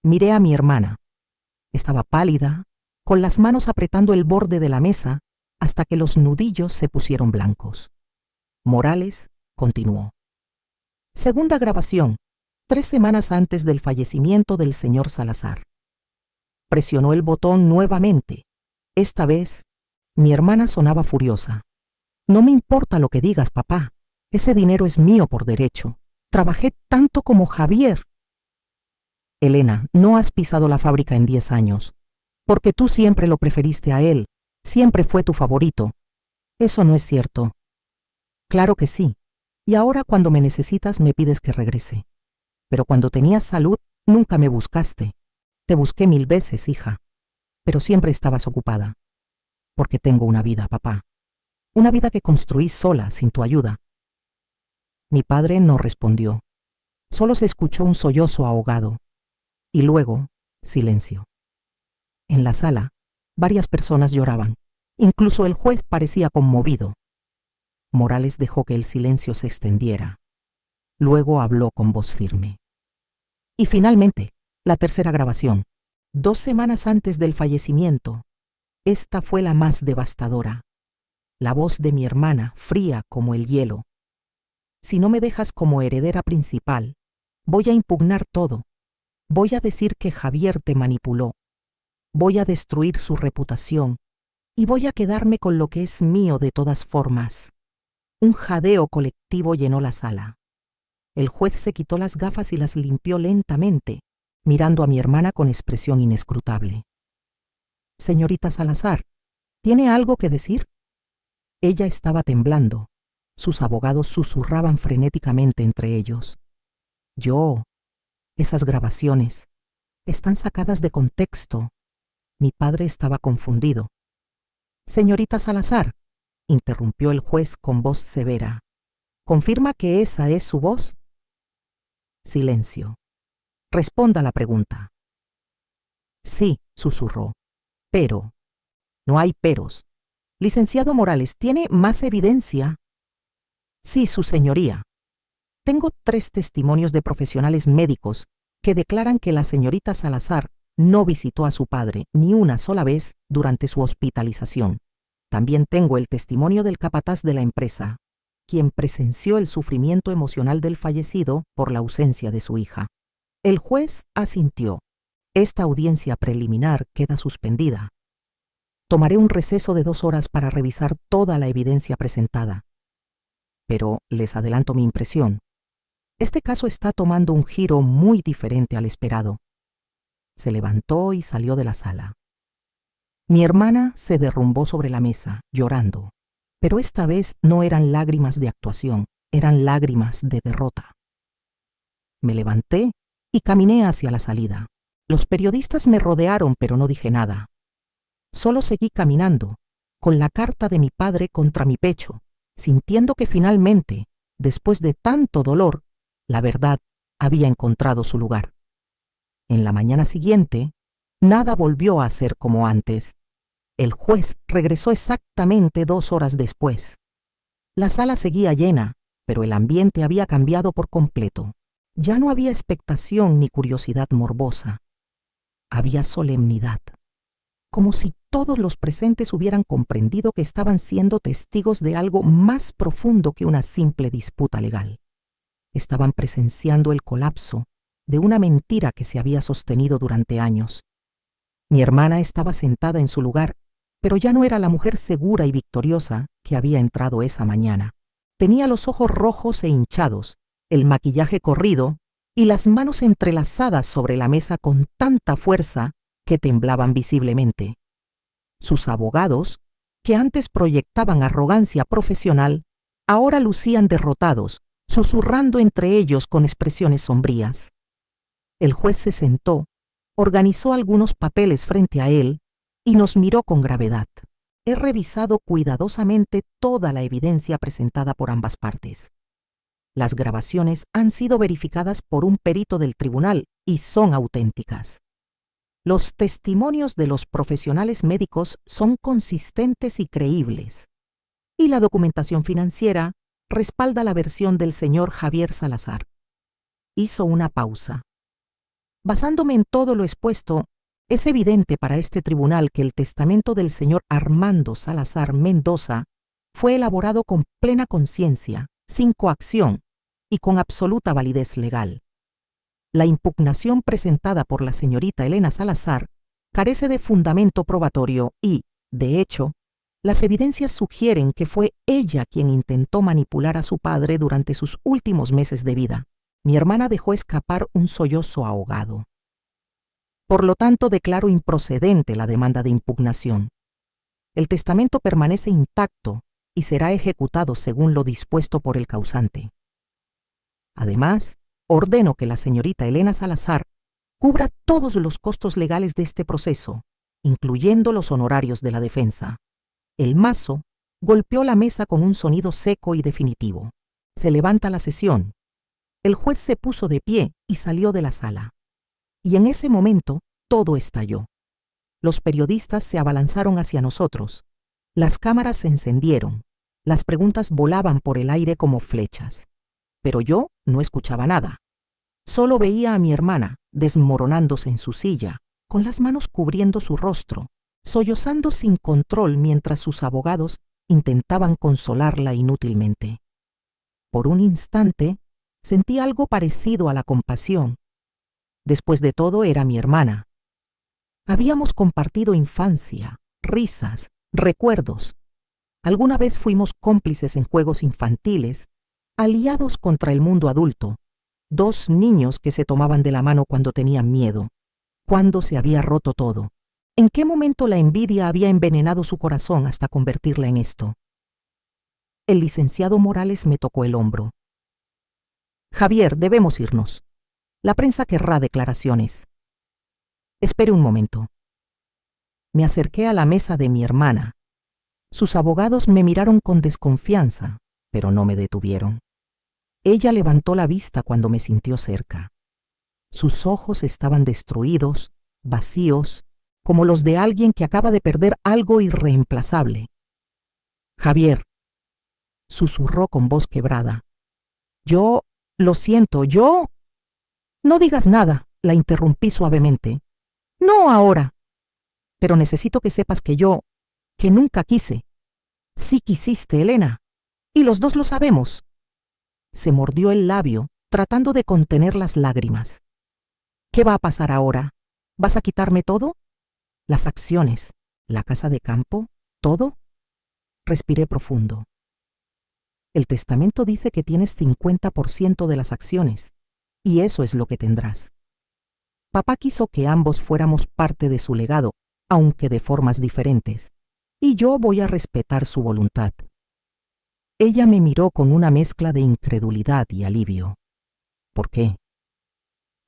S1: Miré a mi hermana. Estaba pálida, con las manos apretando el borde de la mesa hasta que los nudillos se pusieron blancos. Morales continuó. Segunda grabación, 3 semanas antes del fallecimiento del señor Salazar. Presionó el botón nuevamente. Esta vez, mi hermana sonaba furiosa. No me importa lo que digas, papá. Ese dinero es mío por derecho. Trabajé tanto como Javier. Elena, no has pisado la fábrica en 10 años, porque tú siempre lo preferiste a él, siempre fue tu favorito. Eso no es cierto. Claro que sí, y ahora cuando me necesitas me pides que regrese. Pero cuando tenías salud, nunca me buscaste. Te busqué 1000 veces, hija, pero siempre estabas ocupada. Porque tengo una vida, papá. Una vida que construí sola, sin tu ayuda. Mi padre no respondió. Solo se escuchó un sollozo ahogado. Y luego, silencio. En la sala, varias personas lloraban. Incluso el juez parecía conmovido. Morales dejó que el silencio se extendiera. Luego habló con voz firme. Y finalmente, la tercera grabación. 2 semanas antes del fallecimiento. Esta fue la más devastadora. La voz de mi hermana, fría como el hielo. Si no me dejas como heredera principal, voy a impugnar todo. Voy a decir que Javier te manipuló. Voy a destruir su reputación y voy a quedarme con lo que es mío de todas formas. Un jadeo colectivo llenó la sala. El juez se quitó las gafas y las limpió lentamente, mirando a mi hermana con expresión inescrutable. Señorita Salazar, ¿tiene algo que decir? Ella estaba temblando. Sus abogados susurraban frenéticamente entre ellos. Esas grabaciones están sacadas de contexto. Mi padre estaba confundido. Señorita Salazar, interrumpió el juez con voz severa. ¿Confirma que esa es su voz? Silencio. Responda la pregunta. Sí, susurró. Pero. No hay peros. Licenciado Morales, ¿tiene más evidencia? Sí, su señoría. Tengo 3 testimonios de profesionales médicos que declaran que la señorita Salazar no visitó a su padre ni una sola vez durante su hospitalización. También tengo el testimonio del capataz de la empresa, quien presenció el sufrimiento emocional del fallecido por la ausencia de su hija. El juez asintió. Esta audiencia preliminar queda suspendida. Tomaré un receso de 2 horas para revisar toda la evidencia presentada. Pero les adelanto mi impresión. Este caso está tomando un giro muy diferente al esperado. Se levantó y salió de la sala. Mi hermana se derrumbó sobre la mesa, llorando. Pero esta vez no eran lágrimas de actuación, eran lágrimas de derrota. Me levanté y caminé hacia la salida. Los periodistas me rodearon, pero no dije nada. Solo seguí caminando, con la carta de mi padre contra mi pecho, sintiendo que finalmente, después de tanto dolor, la verdad había encontrado su lugar. En la mañana siguiente, nada volvió a ser como antes. El juez regresó exactamente 2 horas después. La sala seguía llena, pero el ambiente había cambiado por completo. Ya no había expectación ni curiosidad morbosa. Había solemnidad, como si todos los presentes hubieran comprendido que estaban siendo testigos de algo más profundo que una simple disputa legal. Estaban presenciando el colapso de una mentira que se había sostenido durante años. Mi hermana estaba sentada en su lugar, pero ya no era la mujer segura y victoriosa que había entrado esa mañana. Tenía los ojos rojos e hinchados, el maquillaje corrido y las manos entrelazadas sobre la mesa con tanta fuerza que temblaban visiblemente. Sus abogados, que antes proyectaban arrogancia profesional, ahora lucían derrotados, susurrando entre ellos con expresiones sombrías. El juez se sentó, organizó algunos papeles frente a él y nos miró con gravedad. He revisado cuidadosamente toda la evidencia presentada por ambas partes. Las grabaciones han sido verificadas por un perito del tribunal y son auténticas. Los testimonios de los profesionales médicos son consistentes y creíbles, y la documentación financiera respalda la versión del señor Javier Salazar. Hizo una pausa. Basándome en todo lo expuesto, es evidente para este tribunal que el testamento del señor Armando Salazar Mendoza fue elaborado con plena conciencia, sin coacción y con absoluta validez legal. La impugnación presentada por la señorita Elena Salazar carece de fundamento probatorio y, de hecho, las evidencias sugieren que fue ella quien intentó manipular a su padre durante sus últimos meses de vida. Mi hermana dejó escapar un sollozo ahogado. Por lo tanto, declaro improcedente la demanda de impugnación. El testamento permanece intacto y será ejecutado según lo dispuesto por el causante. Además, ordeno que la señorita Elena Salazar cubra todos los costos legales de este proceso, incluyendo los honorarios de la defensa. El mazo golpeó la mesa con un sonido seco y definitivo. Se levanta la sesión. El juez se puso de pie y salió de la sala. Y en ese momento todo estalló. Los periodistas se abalanzaron hacia nosotros. Las cámaras se encendieron. Las preguntas volaban por el aire como flechas. Pero yo no escuchaba nada. Solo veía a mi hermana desmoronándose en su silla, con las manos cubriendo su rostro, sollozando sin control mientras sus abogados intentaban consolarla inútilmente. Por un instante, sentí algo parecido a la compasión. Después de todo, era mi hermana. Habíamos compartido infancia, risas, recuerdos. Alguna vez fuimos cómplices en juegos infantiles, aliados contra el mundo adulto, dos niños que se tomaban de la mano cuando tenían miedo, cuando se había roto todo. ¿En qué momento la envidia había envenenado su corazón hasta convertirla en esto? El licenciado Morales me tocó el hombro. Javier, debemos irnos. La prensa querrá declaraciones. Espere un momento. Me acerqué a la mesa de mi hermana. Sus abogados me miraron con desconfianza, pero no me detuvieron. Ella levantó la vista cuando me sintió cerca. Sus ojos estaban destruidos, vacíos, como los de alguien que acaba de perder algo irreemplazable. Javier, susurró con voz quebrada. Lo siento, No digas nada, la interrumpí suavemente. No ahora. Pero necesito que sepas que nunca quise. Sí quisiste, Elena. Y los dos lo sabemos. Se mordió el labio, tratando de contener las lágrimas. ¿Qué va a pasar ahora? ¿Vas a quitarme todo? Las acciones, la casa de campo, todo. Respiré profundo. El testamento dice que tienes 50% de las acciones, y eso es lo que tendrás. Papá quiso que ambos fuéramos parte de su legado, aunque de formas diferentes, y yo voy a respetar su voluntad. Ella me miró con una mezcla de incredulidad y alivio. ¿Por qué?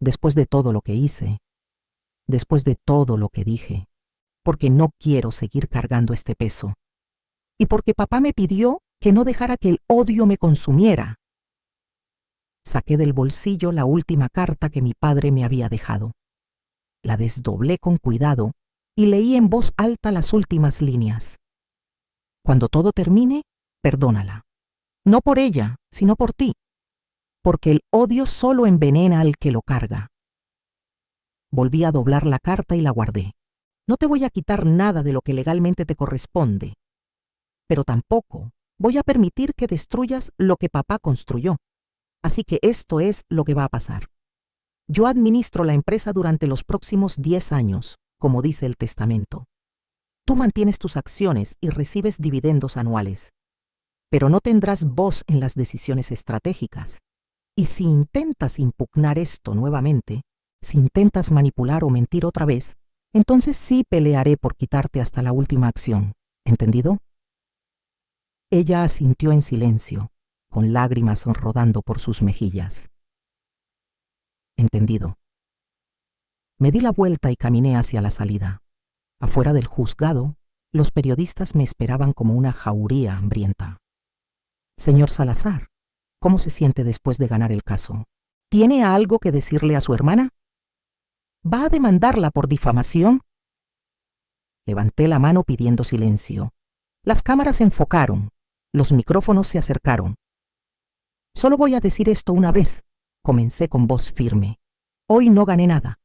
S1: Después de todo lo que hice, después de todo lo que dije, porque no quiero seguir cargando este peso, y porque papá me pidió que no dejara que el odio me consumiera. Saqué del bolsillo la última carta que mi padre me había dejado. La desdoblé con cuidado y leí en voz alta las últimas líneas. Cuando todo termine, perdónala. No por ella, sino por ti. Porque el odio solo envenena al que lo carga. Volví a doblar la carta y la guardé. No te voy a quitar nada de lo que legalmente te corresponde. Pero tampoco voy a permitir que destruyas lo que papá construyó. Así que esto es lo que va a pasar. Yo administro la empresa durante los próximos 10 años, como dice el testamento. Tú mantienes tus acciones y recibes dividendos anuales. Pero no tendrás voz en las decisiones estratégicas. Y si intentas impugnar esto nuevamente, si intentas manipular o mentir otra vez, entonces sí pelearé por quitarte hasta la última acción. ¿Entendido? Ella asintió en silencio, con lágrimas rodando por sus mejillas. Entendido. Me di la vuelta y caminé hacia la salida. Afuera del juzgado, los periodistas me esperaban como una jauría hambrienta. Señor Salazar, ¿cómo se siente después de ganar el caso? ¿Tiene algo que decirle a su hermana? ¿Va a demandarla por difamación? Levanté la mano pidiendo silencio. Las cámaras se enfocaron, los micrófonos se acercaron. Solo voy a decir esto una vez, comencé con voz firme. Hoy no gané nada,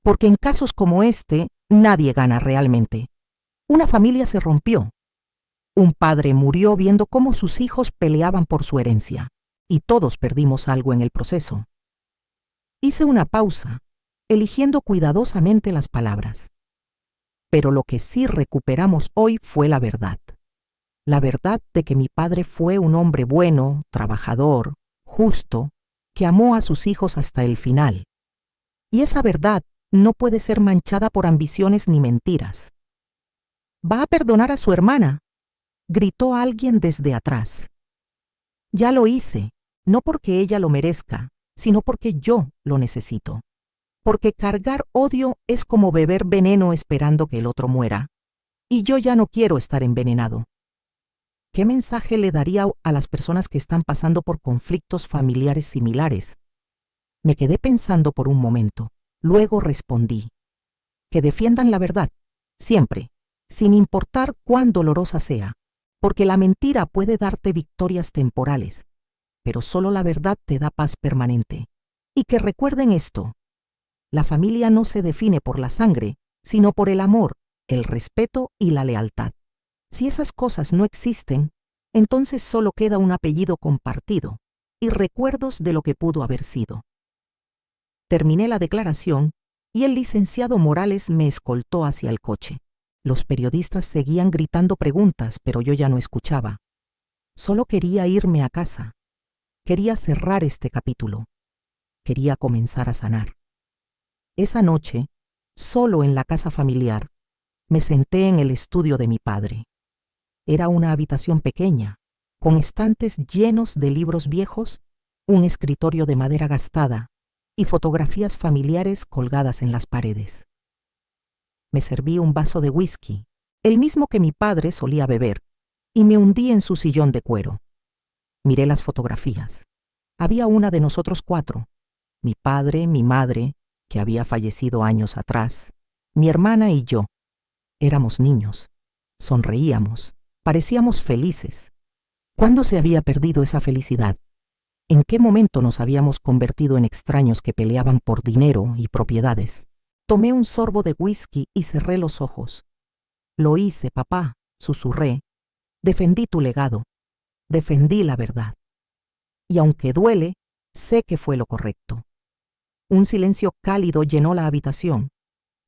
S1: porque en casos como este nadie gana realmente. Una familia se rompió. Un padre murió viendo cómo sus hijos peleaban por su herencia, y todos perdimos algo en el proceso. Hice una pausa, eligiendo cuidadosamente las palabras. Pero lo que sí recuperamos hoy fue la verdad. La verdad de que mi padre fue un hombre bueno, trabajador, justo, que amó a sus hijos hasta el final. Y esa verdad no puede ser manchada por ambiciones ni mentiras. ¿Va a perdonar a su hermana?, gritó alguien desde atrás. Ya lo hice, no porque ella lo merezca, sino porque yo lo necesito. Porque cargar odio es como beber veneno esperando que el otro muera. Y yo ya no quiero estar envenenado. ¿Qué mensaje le daría a las personas que están pasando por conflictos familiares similares? Me quedé pensando por un momento. Luego respondí. Que defiendan la verdad, siempre, sin importar cuán dolorosa sea. Porque la mentira puede darte victorias temporales, pero solo la verdad te da paz permanente. Y que recuerden esto. La familia no se define por la sangre, sino por el amor, el respeto y la lealtad. Si esas cosas no existen, entonces solo queda un apellido compartido y recuerdos de lo que pudo haber sido. Terminé la declaración y el licenciado Morales me escoltó hacia el coche. Los periodistas seguían gritando preguntas, pero yo ya no escuchaba. Solo quería irme a casa. Quería cerrar este capítulo. Quería comenzar a sanar. Esa noche, solo en la casa familiar, me senté en el estudio de mi padre. Era una habitación pequeña, con estantes llenos de libros viejos, un escritorio de madera gastada y fotografías familiares colgadas en las paredes. Me serví un vaso de whisky, el mismo que mi padre solía beber, y me hundí en su sillón de cuero. Miré las fotografías. Había una de nosotros 4, mi padre, mi madre, que había fallecido años atrás, mi hermana y yo. Éramos niños, sonreíamos, parecíamos felices. ¿Cuándo se había perdido esa felicidad? ¿En qué momento nos habíamos convertido en extraños que peleaban por dinero y propiedades? Tomé un sorbo de whisky y cerré los ojos. Lo hice, papá, susurré. Defendí tu legado. Defendí la verdad. Y aunque duele, sé que fue lo correcto. Un silencio cálido llenó la habitación,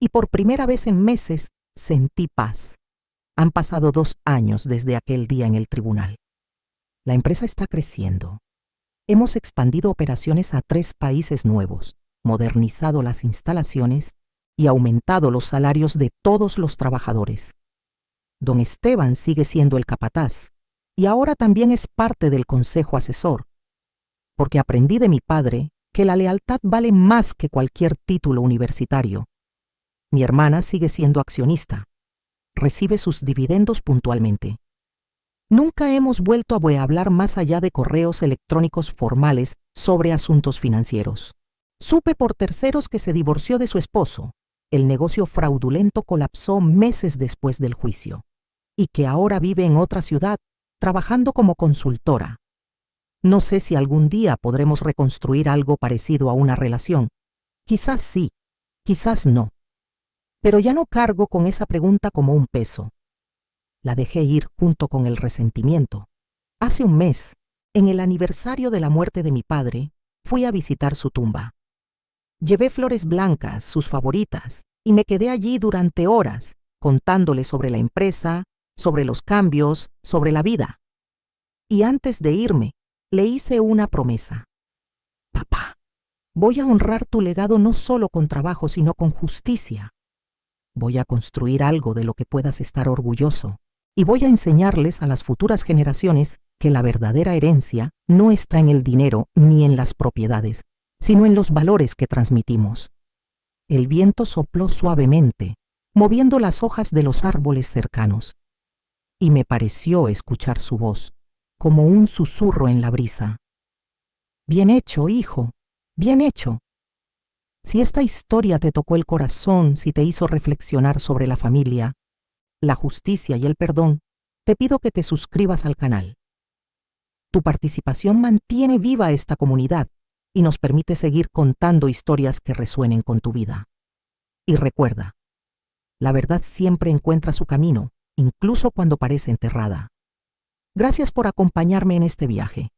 S1: y por primera vez en meses sentí paz. Han pasado 2 años desde aquel día en el tribunal. La empresa está creciendo. Hemos expandido operaciones a 3 países nuevos, modernizado las instalaciones y aumentado los salarios de todos los trabajadores. Don Esteban sigue siendo el capataz y ahora también es parte del consejo asesor, porque aprendí de mi padre que la lealtad vale más que cualquier título universitario. Mi hermana sigue siendo accionista. Recibe sus dividendos puntualmente. Nunca hemos vuelto a hablar más allá de correos electrónicos formales sobre asuntos financieros. Supe por terceros que se divorció de su esposo. El negocio fraudulento colapsó meses después del juicio y que ahora vive en otra ciudad, trabajando como consultora. No sé si algún día podremos reconstruir algo parecido a una relación. Quizás sí, quizás no. Pero ya no cargo con esa pregunta como un peso. La dejé ir junto con el resentimiento. Hace un mes, en el aniversario de la muerte de mi padre, fui a visitar su tumba. Llevé flores blancas, sus favoritas, y me quedé allí durante horas, contándole sobre la empresa, sobre los cambios, sobre la vida. Y antes de irme, le hice una promesa. Papá, voy a honrar tu legado no solo con trabajo, sino con justicia. Voy a construir algo de lo que puedas estar orgulloso y voy a enseñarles a las futuras generaciones que la verdadera herencia no está en el dinero ni en las propiedades, sino en los valores que transmitimos. El viento sopló suavemente, moviendo las hojas de los árboles cercanos, y me pareció escuchar su voz, como un susurro en la brisa. Bien hecho, hijo, bien hecho. Si esta historia te tocó el corazón, si te hizo reflexionar sobre la familia, la justicia y el perdón, te pido que te suscribas al canal. Tu participación mantiene viva esta comunidad y nos permite seguir contando historias que resuenen con tu vida. Y recuerda, la verdad siempre encuentra su camino, incluso cuando parece enterrada. Gracias por acompañarme en este viaje.